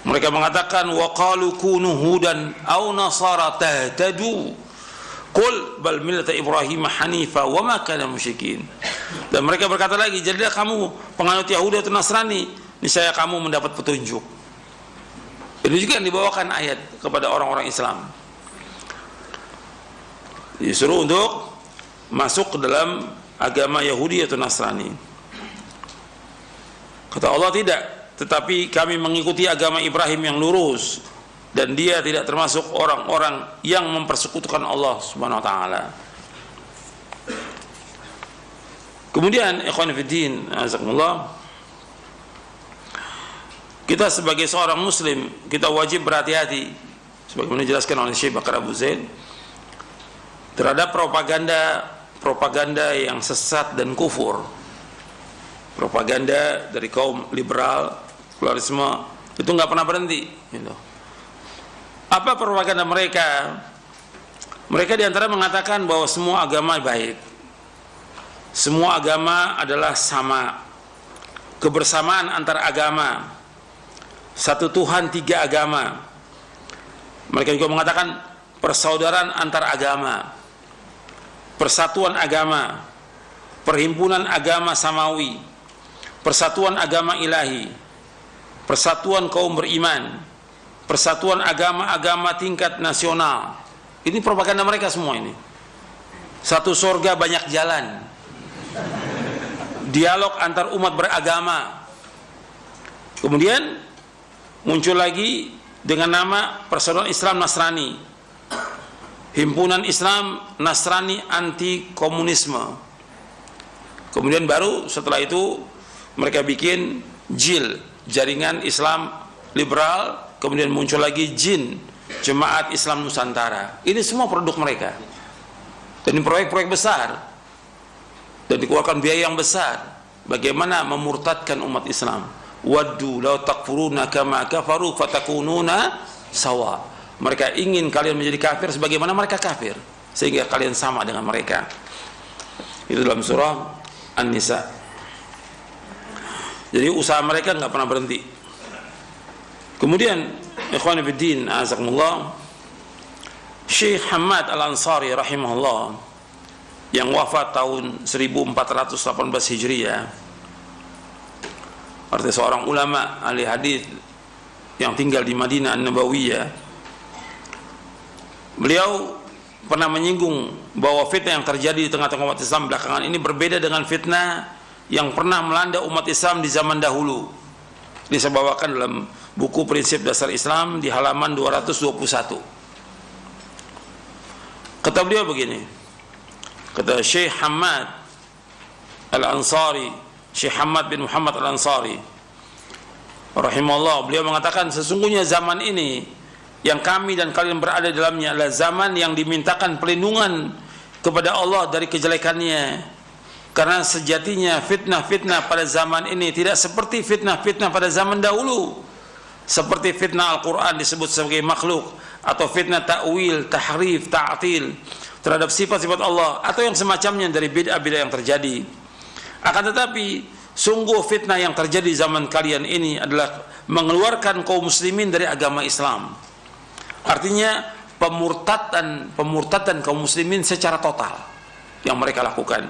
Mereka mengatakan, wa qalu kunu hudan aw nasara tahtadu qul bal millata Ibrahim hanifa wa ma kana musyrikin. Dan mereka berkata lagi, jadilah kamu penganut Yahudi atau Nasrani, niscaya kamu mendapat petunjuk. Ini juga yang dibawakan ayat kepada orang-orang Islam. Disuruh untuk masuk ke dalam agama Yahudi atau Nasrani. Kata Allah, tidak, tetapi kami mengikuti agama Ibrahim yang lurus, dan dia tidak termasuk orang-orang yang mempersekutukan Allah Subhanahu wa taala. Kemudian ikhwan fillah, azakumullah, kita sebagai seorang muslim, kita wajib berhati-hati sebagaimana dijelaskan oleh Syekh Bakar Abu Zaid terhadap propaganda yang sesat dan kufur. Propaganda dari kaum liberal, pluralisme, itu nggak pernah berhenti, gitu. Apa propaganda mereka? Mereka diantara mengatakan bahwa semua agama baik, semua agama adalah sama, kebersamaan antar agama, satu Tuhan tiga agama. Mereka juga mengatakan persaudaraan antar agama, persatuan agama, perhimpunan agama samawi, persatuan agama ilahi, persatuan kaum beriman, persatuan agama-agama tingkat nasional. Ini propaganda mereka semua ini. Satu surga banyak jalan. Dialog antar umat beragama. Kemudian muncul lagi dengan nama Persatuan Islam Nasrani, Himpunan Islam Nasrani Anti Komunisme. Kemudian baru setelah itu mereka bikin JIL, Jaringan Islam Liberal. Kemudian muncul lagi JIN, Jemaat Islam Nusantara. Ini semua produk mereka. Dan ini proyek-proyek besar. Dan dikeluarkan biaya yang besar. Bagaimana memurtadkan umat Islam. Waddu law takfuruna kama kafaru fatakununa sawa. Mereka ingin kalian menjadi kafir sebagaimana mereka kafir, sehingga kalian sama dengan mereka. Itu dalam surah An-Nisa. Jadi usaha mereka nggak pernah berhenti. Kemudian ikhwan fillah, azakumullah, Syekh Hamad Al-Ansari rahimahullah yang wafat tahun 1418 Hijriah, artinya seorang ulama ahli hadis yang tinggal di Madinah An-Nabawiyah. Beliau pernah menyinggung bahwa fitnah yang terjadi di tengah-tengah umat Islam belakangan ini berbeda dengan fitnah yang pernah melanda umat Islam di zaman dahulu. Ini saya bawakan dalam buku Prinsip Dasar Islam di halaman 221. Kata beliau begini, kata Syekh Hamad Al-Ansari, Syekh Hamad bin Muhammad Al-Ansari rahimahullah, beliau mengatakan sesungguhnya zaman ini yang kami dan kalian berada di dalamnya adalah zaman yang dimintakan perlindungan kepada Allah dari kejelekannya. Karena sejatinya fitnah-fitnah pada zaman ini tidak seperti fitnah-fitnah pada zaman dahulu. Seperti fitnah Al-Quran disebut sebagai makhluk, atau fitnah ta'wil, tahrif, ta'til terhadap sifat-sifat Allah, atau yang semacamnya dari bid'ah-bid'ah yang terjadi. Akan tetapi sungguh fitnah yang terjadi di zaman kalian ini adalah mengeluarkan kaum muslimin dari agama Islam. Artinya pemurtadan kaum muslimin secara total yang mereka lakukan,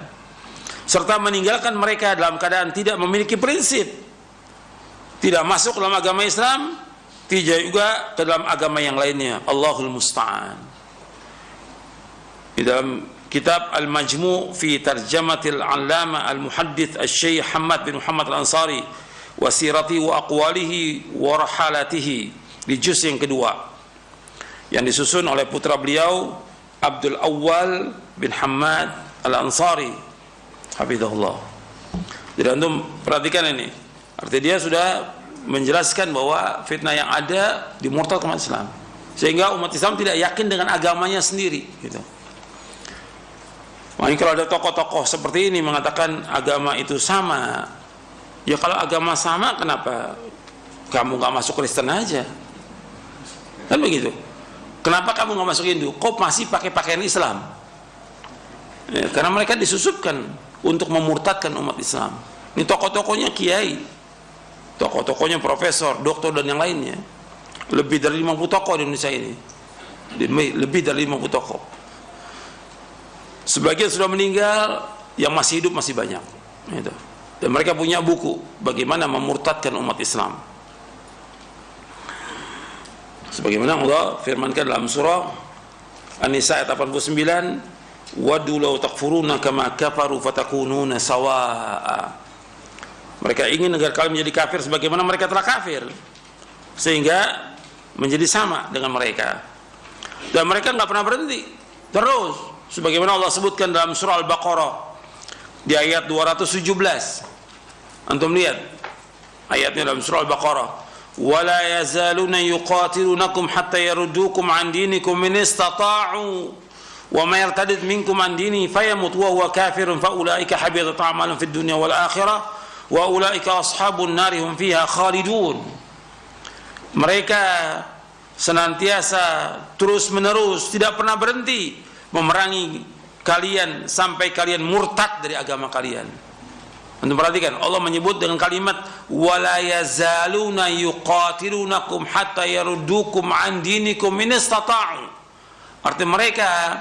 serta meninggalkan mereka dalam keadaan tidak memiliki prinsip, tidak masuk dalam agama Islam, tidak juga ke dalam agama yang lainnya. Allahul Musta'an. Di dalam kitab Al-Majmu' fi Tarjamatil Allama Al-Muhaddits Asy-Syaikh Hamad bin Muhammad Al-Ansari wa sirati wa aqwalihi wa rahalatihi, di juz yang kedua, yang disusun oleh putra beliau Abdul Awwal bin Hamad Al-Ansari hafizahullah. Jadi antum perhatikan ini, artinya dia sudah menjelaskan bahwa fitnah yang ada dimurtadkan umat Islam, sehingga umat Islam tidak yakin dengan agamanya sendiri gitu. Makanya kalau ada tokoh-tokoh seperti ini mengatakan agama itu sama, ya kalau agama sama kenapa kamu nggak masuk Kristen aja, kan begitu? Kenapa kamu nggak masuk Hindu? Kok masih pakai pakaian Islam? Ya, karena mereka disusupkan untuk memurtadkan umat Islam. Ini tokoh-tokohnya kiai, tokoh-tokohnya profesor, doktor dan yang lainnya. Lebih dari 50 tokoh di Indonesia ini. Lebih dari 50 tokoh. Sebagian sudah meninggal, yang masih hidup masih banyak. Gitu. Dan mereka punya buku bagaimana memurtadkan umat Islam. Sebagaimana Allah firmankan dalam surah An-Nisa ayat 89, waddu law takfuruna kama kafaru fatakununa sawaa. Mereka ingin agar kalian menjadi kafir sebagaimana mereka telah kafir, sehingga menjadi sama dengan mereka. Dan mereka nggak pernah berhenti, terus sebagaimana Allah sebutkan dalam surah Al-Baqarah di ayat 217. Antum lihat ayatnya dalam surah Al-Baqarah, wala yazaluna yuqatilunakum hatta yaruddukum an dinikum in istata'u wa may yartadid minkum an dini fayamut wa huwa kafirun fa ulaika habitat a'maluhum fid dunya wal akhirah wa ulaika ashabun nari hum fiha khalidun. Mereka senantiasa terus menerus tidak pernah berhenti memerangi kalian sampai kalian murtad dari agama kalian. Untuk perhatikan, Allah menyebut dengan kalimat wala yazaluna yuqatilunakum hatta yaruddukum an dinikum in istata'u. Artinya mereka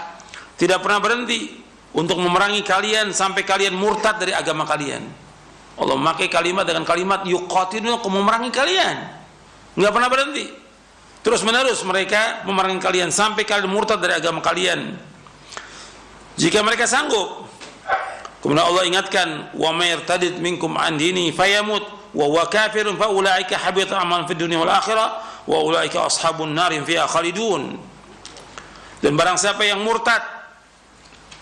tidak pernah berhenti untuk memerangi kalian sampai kalian murtad dari agama kalian. Allah memakai kalimat dengan kalimat yuqatilunakum, memerangi kalian. Enggak pernah berhenti. terus-menerus mereka memerangi kalian sampai kalian murtad dari agama kalian. Jika mereka sanggup. Kemudian Allah ingatkan, wa may yartadid minkum an dini fayamut wa huwa kafirun fa ulaika habitat a'maluhum fid dunya wal akhirah wa ulaika ashabun nar fiha khalidun. Dan barang siapa yang murtad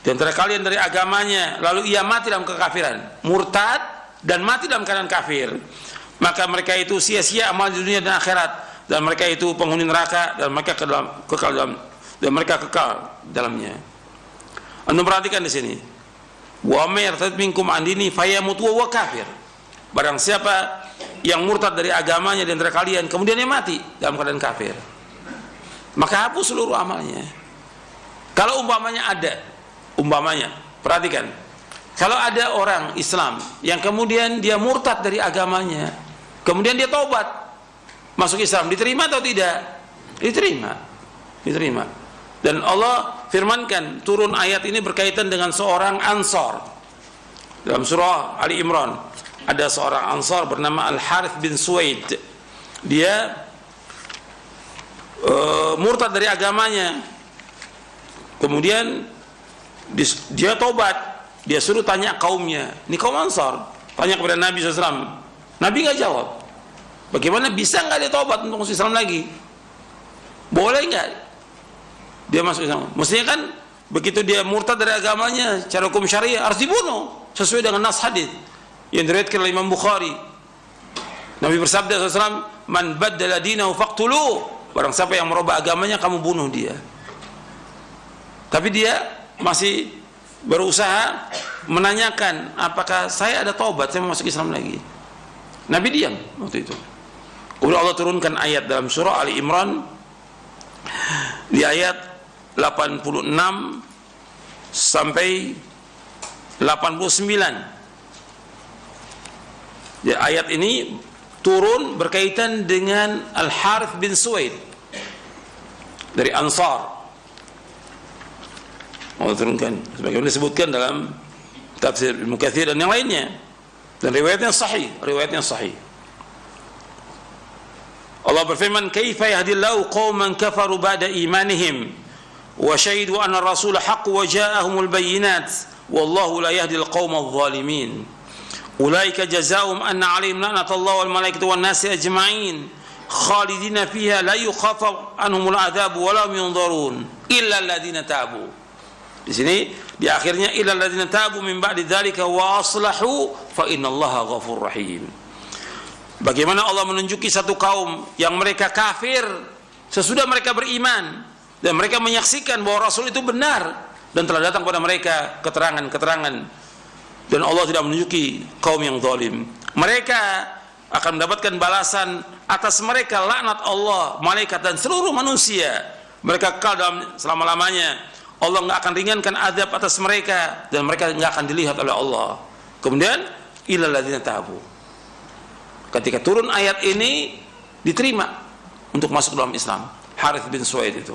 di antara kalian dari agamanya lalu ia mati dalam kekafiran, murtad dan mati dalam keadaan kafir, maka mereka itu sia-sia amal di dunia dan akhirat, dan mereka itu penghuni neraka, dan mereka kekal dalamnya. Anda perhatikan di sini, wa may yartad minkum an dini fayamut wa huwa kafir. Barang siapa yang murtad dari agamanya di antara kalian kemudian dia mati dalam keadaan kafir, maka hapus seluruh amalnya. Kalau umpamanya, perhatikan, kalau ada orang Islam yang kemudian dia murtad dari agamanya, kemudian dia taubat masuk Islam, diterima atau tidak? Diterima. Dan Allah firmankan, turun ayat ini berkaitan dengan seorang Ansar. Dalam surah Ali Imran ada seorang Ansar bernama Al-Harith bin Suwaid. Dia murtad dari agamanya, kemudian dia taubat. Dia suruh tanya kaumnya, ini kaum Ansar, tanya kepada Nabi SAW. Nabi nggak jawab. Bagaimana bisa nggak dia taubat untuk masuk Islam lagi? Boleh nggak dia masuk Islam? Mestinya kan begitu dia murtad dari agamanya, cara hukum syariah harus dibunuh sesuai dengan nas hadis yang diriwayatkan oleh Imam Bukhari. Nabi bersabda SAW, man baddala dinahu faqtuluh. Barang siapa yang merubah agamanya, kamu bunuh dia. Tapi dia masih berusaha menanyakan, apakah saya ada taubat, saya mau masuk Islam lagi. Nabi diam waktu itu. Kemudian Allah turunkan ayat dalam surah Ali Imran di ayat 86 sampai 89. Ya, ayat ini turun berkaitan dengan Al-Harith bin Suwaid dari Ansar. Allah turunkan sebagaimana disebutkan dalam tafsir Ibnu Katsir dan yang lainnya, dan riwayatnya sahih. Allah berfirman, kaifa yahdillahu qauman kafaru ba'da imanihim wa syahidu anna ar-rasul haqq wa ja'ahumul bayyinat wallahu la yahdil qaumadh dhalimin ulaika jazaa'uhum anna 'alaihim la'natullahi wal malaikati wan nasi ajma'in khalidina fiha la yukhaffaf anhumul 'adzabu wa la hum yunzarun illa alladziina tabu. Di sini di akhirnya illal ladzina tabu min ba'di dzalika wa aslahu fa innallaha ghafurur rahim. Bagaimana Allah menunjuki satu kaum yang mereka kafir sesudah mereka beriman dan mereka menyaksikan bahwa Rasul itu benar dan telah datang kepada mereka keterangan-keterangan, dan Allah tidak menunjuki kaum yang zalim. Mereka akan mendapatkan balasan atas mereka laknat Allah, malaikat dan seluruh manusia. Mereka kekal dalam selama-lamanya. Allah nggak akan ringankan azab atas mereka dan mereka nggak akan dilihat oleh Allah. Kemudian illal ladzina tabu. Ketika turun ayat ini diterima untuk masuk dalam Islam. Harith bin Suwaid itu.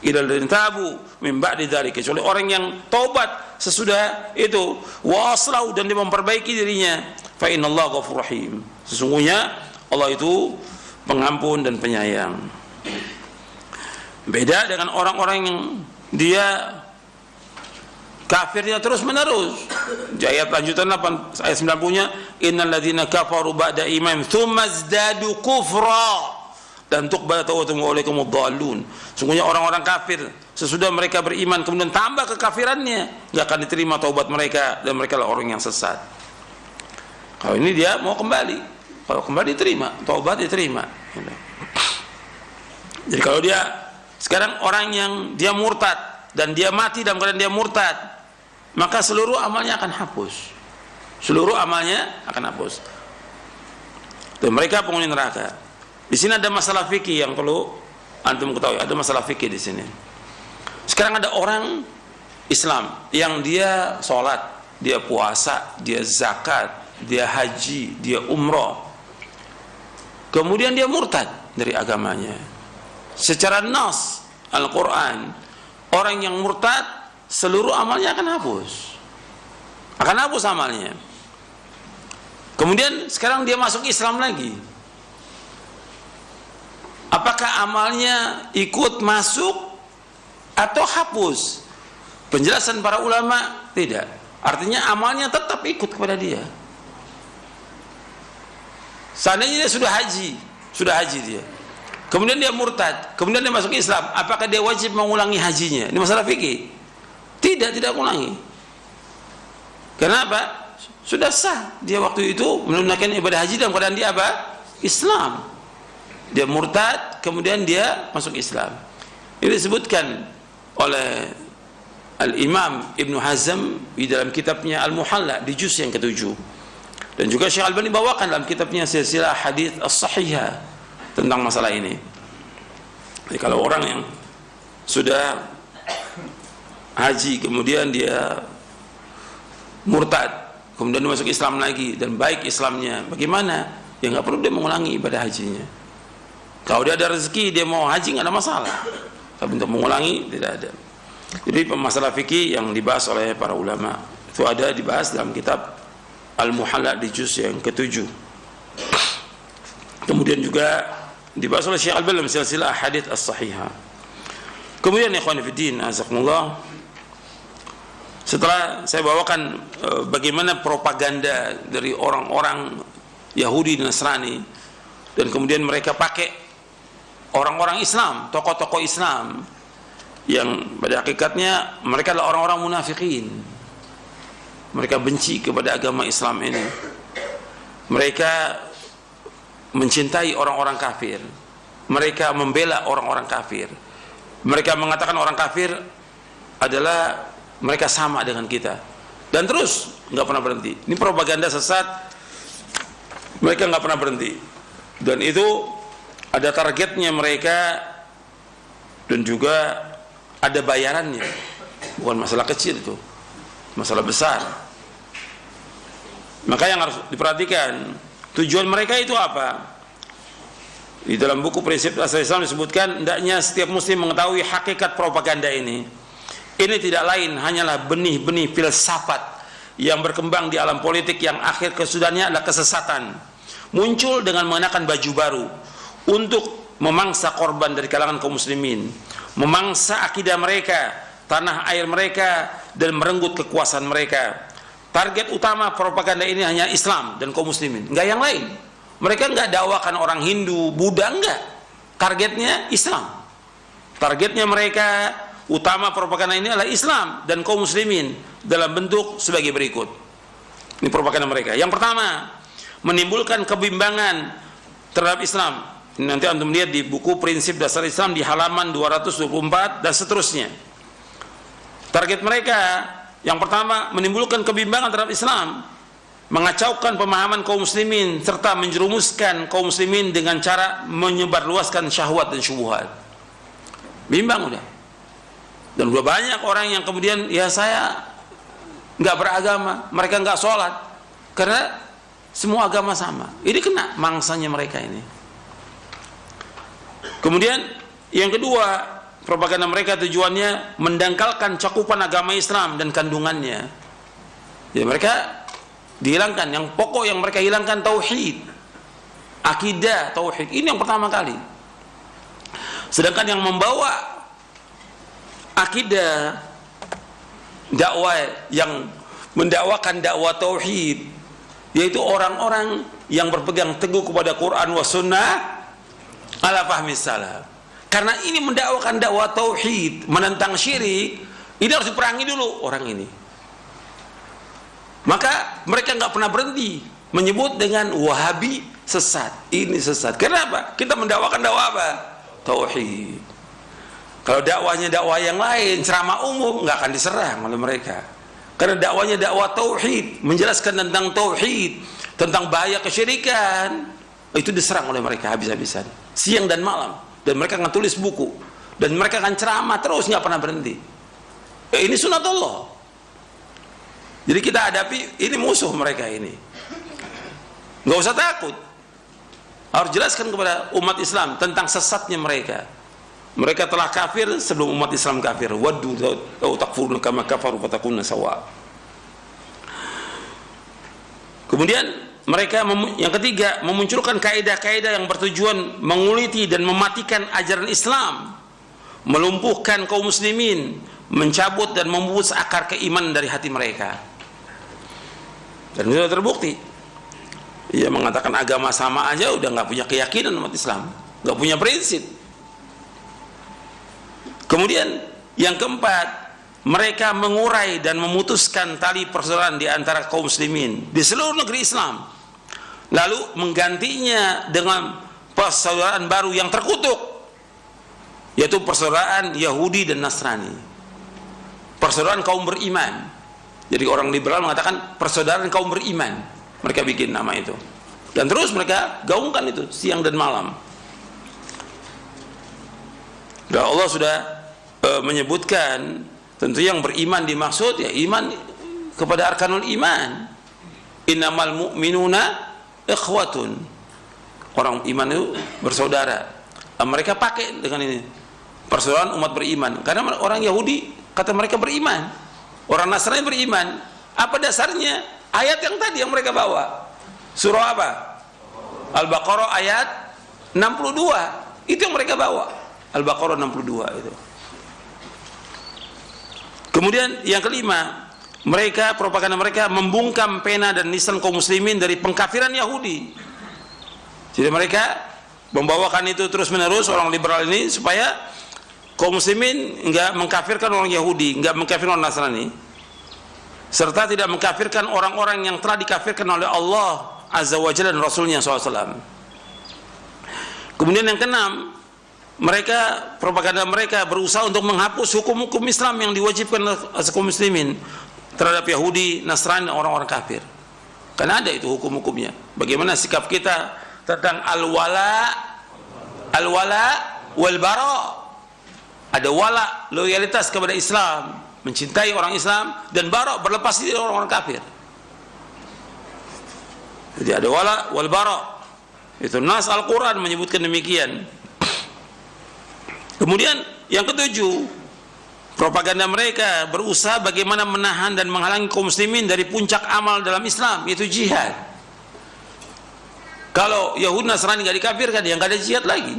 Illal ladzina tabu min ba'di dzalika, kecuali orang yang taubat sesudah itu, wa aslahu, dan dia memperbaiki dirinya, fa innallaha ghafurur rahim. Sesungguhnya Allah itu pengampun dan penyayang. Beda dengan orang-orang yang dia kafirnya terus menerus. Di ayat lanjutan ayat 90-nya, innal ladzina kafaru ba'da iman tsumma zdadu kufra dan tuqbala tawbatuhum wa ulaikumud dhallun. Sungguhnya orang-orang kafir sesudah mereka beriman kemudian tambah kekafirannya, enggak akan diterima taubat mereka dan mereka lah orang yang sesat. Kalau ini dia mau kembali, kalau kembali diterima, taubat diterima. Jadi kalau dia sekarang orang yang dia murtad dan dia mati dalam keadaan dia murtad, maka seluruh amalnya akan hapus. Seluruh amalnya akan hapus. Dan mereka penghuni neraka. Di sini ada masalah fikih yang perlu antum ketahui. Ada masalah fikih di sini. Sekarang ada orang Islam yang dia sholat, dia puasa, dia zakat, dia haji, dia umroh. Kemudian dia murtad dari agamanya. Secara nas Al-Quran, orang yang murtad seluruh amalnya akan hapus, amalnya. Kemudian sekarang dia masuk Islam lagi. Apakah amalnya ikut masuk atau hapus? Penjelasan para ulama tidak. Artinya amalnya tetap ikut kepada dia. Seandainya dia sudah haji dia. Kemudian dia murtad, kemudian dia masuk Islam, apakah dia wajib mengulangi hajinya? Ini masalah fikih. Tidak ulangi. Kenapa? Sudah sah dia waktu itu menunaikan ibadah haji dalam keadaan dia apa? Islam. Dia murtad, kemudian dia masuk Islam. Ini disebutkan oleh Al-Imam Ibn Hazm di dalam kitabnya Al-Muhalla di juz yang ke-7. Dan juga Syekh Albani bawakan dalam kitabnya Silsilah Hadits As-Sahihah tentang masalah ini. Jadi kalau orang yang sudah haji kemudian dia murtad, kemudian dia masuk Islam lagi dan baik Islamnya, bagaimana? Ya nggak perlu dia mengulangi ibadah hajinya. Kalau dia ada rezeki dia mau haji nggak ada masalah. Tapi untuk mengulangi tidak ada. Jadi masalah fikih yang dibahas oleh para ulama itu ada dibahas dalam kitab Al-Muhalla di juz yang ke-7. Kemudian juga dibahas oleh Syekh Al-Albani dalam Silsilah Hadits As-Sahihah. Kemudian ikhwan fillah, azakumullah, setelah saya bawakan bagaimana propaganda dari orang-orang Yahudi dan Nasrani, dan kemudian mereka pakai orang-orang Islam, tokoh-tokoh Islam yang pada hakikatnya mereka adalah orang-orang munafikin. Mereka benci kepada agama Islam ini. Mereka mencintai orang-orang kafir. Mereka membela orang-orang kafir. Mereka mengatakan orang kafir adalah mereka sama dengan kita. Dan terus nggak pernah berhenti. Ini propaganda sesat. Mereka nggak pernah berhenti. Dan itu ada targetnya mereka dan juga ada bayarannya. Bukan masalah kecil itu, masalah besar. Maka yang harus diperhatikan, tujuan mereka itu apa? Di dalam buku Prinsip Asal Islam disebutkan, hendaknya setiap muslim mengetahui hakikat propaganda ini. Ini tidak lain hanyalah benih-benih filsafat yang berkembang di alam politik yang akhir kesudahannya adalah kesesatan. Muncul dengan mengenakan baju baru untuk memangsa korban dari kalangan kaum muslimin, memangsa akidah mereka, tanah air mereka, dan merenggut kekuasaan mereka. Target utama propaganda ini hanya Islam dan kaum muslimin, enggak yang lain. Mereka enggak dakwakan orang Hindu, Buddha, enggak. Targetnya Islam. Targetnya mereka utama propaganda ini adalah Islam dan kaum muslimin dalam bentuk sebagai berikut. Ini propaganda mereka. Yang pertama, menimbulkan kebimbangan terhadap Islam. Nanti antum lihat di buku Prinsip Dasar Islam di halaman 224 dan seterusnya. Target mereka yang pertama, menimbulkan kebimbangan terhadap Islam, mengacaukan pemahaman kaum muslimin, serta menjerumuskan kaum muslimin dengan cara menyebarluaskan syahwat dan syubhat. Bimbang udah. Dan udah banyak orang yang kemudian, ya saya nggak beragama, mereka nggak sholat, karena semua agama sama. Ini kena mangsanya mereka ini. Kemudian yang kedua, propaganda mereka tujuannya mendangkalkan cakupan agama Islam dan kandungannya. Ya mereka dihilangkan, yang pokok yang mereka hilangkan tauhid, akidah tauhid. Ini yang pertama kali. Sedangkan yang membawa akidah dakwah yang mendakwakan dakwah tauhid, yaitu orang-orang yang berpegang teguh kepada Quran wa sunnah ala fahmi salaf. Karena ini mendakwakan dakwah tauhid, menentang syirik, ini harus diperangi dulu orang ini. Maka mereka nggak pernah berhenti menyebut dengan Wahabi sesat. Ini sesat. Kenapa? Kita mendakwakan dakwah apa? Tauhid. Kalau dakwahnya dakwah yang lain, ceramah umum, nggak akan diserang oleh mereka. Karena dakwahnya dakwah tauhid, menjelaskan tentang tauhid, tentang bahaya kesyirikan, itu diserang oleh mereka habis-habisan, siang dan malam. Dan mereka akan tulis buku, dan mereka akan ceramah terus, nggak pernah berhenti. Ini sunatullah. Jadi kita hadapi, ini musuh mereka ini. Nggak usah takut. Harus jelaskan kepada umat Islam tentang sesatnya mereka. Mereka telah kafir sebelum umat Islam kafir. Waddu law takfuruna kama kafaru fatakunna sawa. Kemudian yang ketiga, memunculkan kaidah-kaidah yang bertujuan menguliti dan mematikan ajaran Islam, melumpuhkan kaum muslimin, mencabut dan memutus akar keimanan dari hati mereka. Dan sudah terbukti. Ia mengatakan agama sama aja udah nggak punya keyakinan umat Islam, nggak punya prinsip. Kemudian yang keempat, mereka mengurai dan memutuskan tali persaudaraan di antara kaum muslimin di seluruh negeri Islam, lalu menggantinya dengan persaudaraan baru yang terkutuk, yaitu persaudaraan Yahudi dan Nasrani, persaudaraan kaum beriman. Jadi orang liberal mengatakan persaudaraan kaum beriman, mereka bikin nama itu, dan terus mereka gaungkan itu siang dan malam. Dan Allah sudah menyebutkan, tentu yang beriman dimaksud ya iman kepada arkanul iman. Innamal mu'minuna ikhwatun. Orang iman itu bersaudara. Mereka pakai dengan ini persaudaraan umat beriman. Karena orang Yahudi kata mereka beriman, orang Nasrani beriman. Apa dasarnya? Ayat yang tadi yang mereka bawa. Surah apa? Al-Baqarah ayat 62. Itu yang mereka bawa. Al-Baqarah 62 itu. Kemudian yang kelima, propaganda mereka membungkam pena dan nisan kaum muslimin dari pengkafiran Yahudi. Jadi mereka membawakan itu terus menerus, orang liberal ini, supaya kaum muslimin enggak mengkafirkan orang Yahudi, enggak mengkafirkan orang Nasrani, serta tidak mengkafirkan orang-orang yang telah dikafirkan oleh Allah Azza wa Jalla dan Rasulnya SAW. Kemudian yang keenam, propaganda mereka berusaha untuk menghapus hukum-hukum Islam yang diwajibkan oleh kaum muslimin terhadap Yahudi, Nasrani, dan orang-orang kafir. Karena ada itu hukum-hukumnya. Bagaimana sikap kita tentang al-wala wal bara. Ada wala, loyalitas kepada Islam, mencintai orang Islam, dan bara, berlepas diri dari orang-orang kafir. Jadi ada wala wal bara. Itu nas Al-Quran menyebutkan demikian. Kemudian yang ketujuh, propaganda mereka berusaha bagaimana menahan dan menghalangi kaum muslimin dari puncak amal dalam Islam, yaitu jihad. Kalau Yahudi Nasrani nggak dikafirkan, ya nggak ada jihad lagi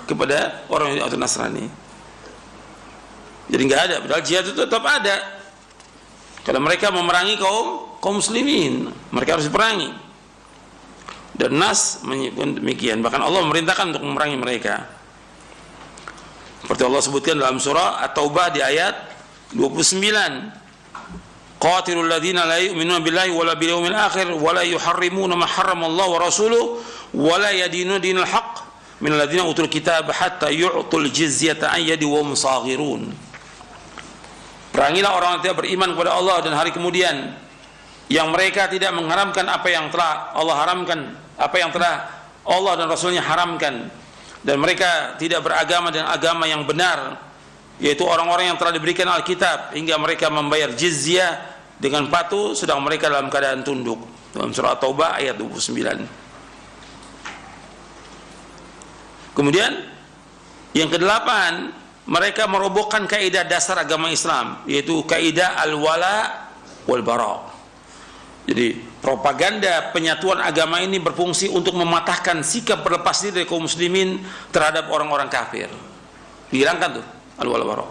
kepada orang Yahudi atau Nasrani. Jadi nggak ada, padahal jihad itu tetap ada. Kalau mereka memerangi kaum muslimin, mereka harus diperangi. Dan nas menyebutkan demikian. Bahkan Allah memerintahkan untuk memerangi mereka. Seperti Allah sebutkan dalam surah At-Taubah di ayat 29. Qatilul ladzina la yu'minuna billahi wala bil yawmil akhir wala yuharrimuna ma harramallahu wa rasuluhu wala yadinuna dinal haqq min alladzina utul kitab hatta yu'tul jizyata an yadi wa hum saghirun. Perangilah orang yang tidak beriman kepada Allah dan hari kemudian, yang mereka tidak mengharamkan apa yang telah Allah haramkan, apa yang telah Allah dan Rasulnya haramkan, dan mereka tidak beragama dengan agama yang benar, yaitu orang-orang yang telah diberikan Alkitab, hingga mereka membayar jizyah dengan patuh sedang mereka dalam keadaan tunduk. Dalam surah Taubah ayat 29. Kemudian yang kedelapan, mereka merobohkan kaidah dasar agama Islam, yaitu kaidah al-wala wal bara. Jadi propaganda penyatuan agama ini berfungsi untuk mematahkan sikap berlepas diri dari kaum muslimin terhadap orang-orang kafir. Dihilangkan tuh al-wala bara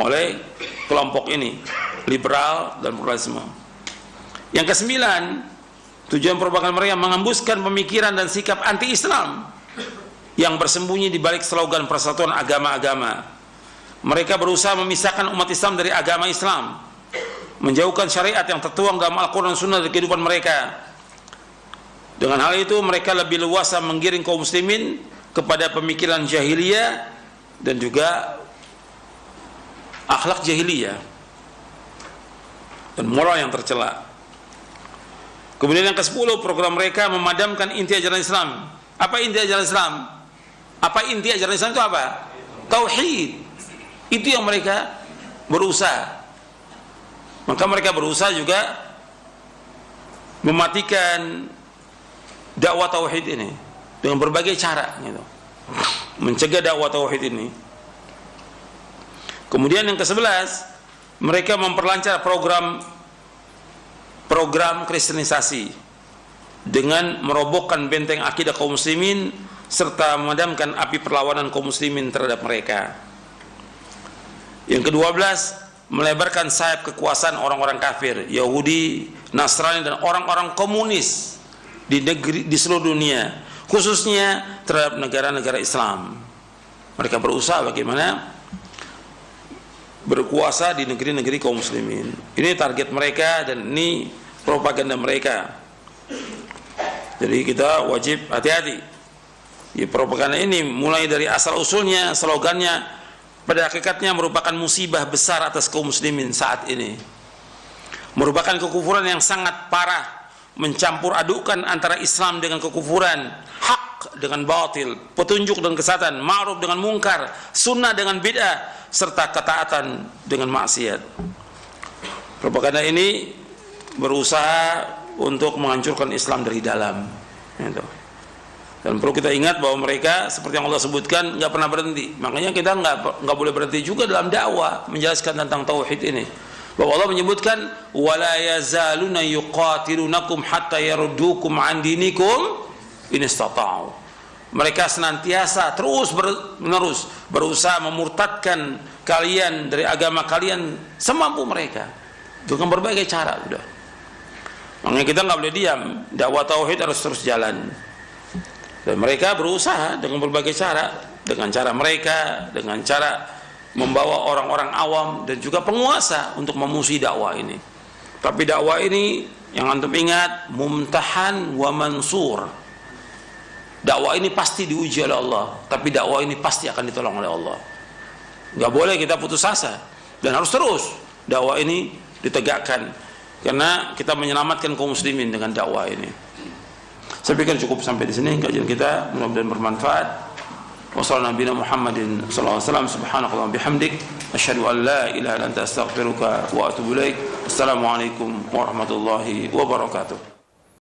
oleh kelompok ini, liberal dan pluralisme. Yang kesembilan, tujuan propaganda mereka mengembuskan pemikiran dan sikap anti-Islam yang bersembunyi di balik slogan persatuan agama-agama. Mereka berusaha memisahkan umat Islam dari agama Islam, menjauhkan syariat yang tertuang dalam Al-Quran dan Sunnah dari kehidupan mereka. Dengan hal itu mereka lebih luasa menggiring kaum muslimin kepada pemikiran jahiliyah dan juga akhlak jahiliyah dan moral yang tercela. Kemudian yang ke-10, program mereka memadamkan inti ajaran Islam. Apa inti ajaran Islam? Apa inti ajaran Islam itu apa? Tauhid. Itu yang mereka berusaha. Maka mereka berusaha juga mematikan dakwah tauhid ini dengan berbagai cara, gitu. Mencegah dakwah tauhid ini. Kemudian yang ke-11, mereka memperlancar program kristenisasi. dengan merobohkan benteng akidah kaum muslimin serta memadamkan api perlawanan kaum muslimin terhadap mereka. Yang ke-12, melebarkan sayap kekuasaan orang-orang kafir, Yahudi, Nasrani dan orang-orang komunis di seluruh dunia, khususnya terhadap negara-negara Islam. Mereka berusaha bagaimana berkuasa di negeri-negeri kaum muslimin. Ini target mereka dan ini propaganda mereka. Jadi kita wajib hati-hati. Ya, propaganda ini mulai dari asal usulnya, slogannya pada hakikatnya merupakan musibah besar atas kaum muslimin saat ini. Merupakan kekufuran yang sangat parah, mencampur adukan antara Islam dengan kekufuran, hak dengan batil, petunjuk dan kesesatan, ma'ruf dengan mungkar, sunnah dengan bid'ah, serta ketaatan dengan maksiat. Propaganda ini berusaha untuk menghancurkan Islam dari dalam. Dan perlu kita ingat bahwa mereka seperti yang Allah sebutkan nggak pernah berhenti. Makanya kita nggak boleh berhenti juga dalam dakwah menjelaskan tentang tauhid ini. Bahwa Allah menyebutkan wala yazaluna yuqatilunakum hatta yaruddukum an dinikum in istata'u. Mereka senantiasa terus-menerus berusaha memurtadkan kalian dari agama kalian semampu mereka dengan berbagai cara. Udah. Makanya kita nggak boleh diam. Dakwah tauhid harus terus jalan. Dan mereka berusaha dengan berbagai cara, dengan cara mereka, dengan cara membawa orang-orang awam dan juga penguasa untuk memusuhi dakwah ini. Tapi dakwah ini yang antum ingat, mumtahan wa mansur. Dakwah ini pasti diuji oleh Allah, tapi dakwah ini pasti akan ditolong oleh Allah. Nggak boleh kita putus asa dan harus terus dakwah ini ditegakkan karena kita menyelamatkan kaum muslimin dengan dakwah ini. Saya pikir cukup sampai di sini kajian kita, mudah-mudahan bermanfaat. Wassalamualaikum warahmatullahi wabarakatuh. Subhanakallahumma bihamdik asyhadu an la ilaha illa anta astaghfiruka wa atubu ilaik. Assalamualaikum warahmatullahi wabarakatuh.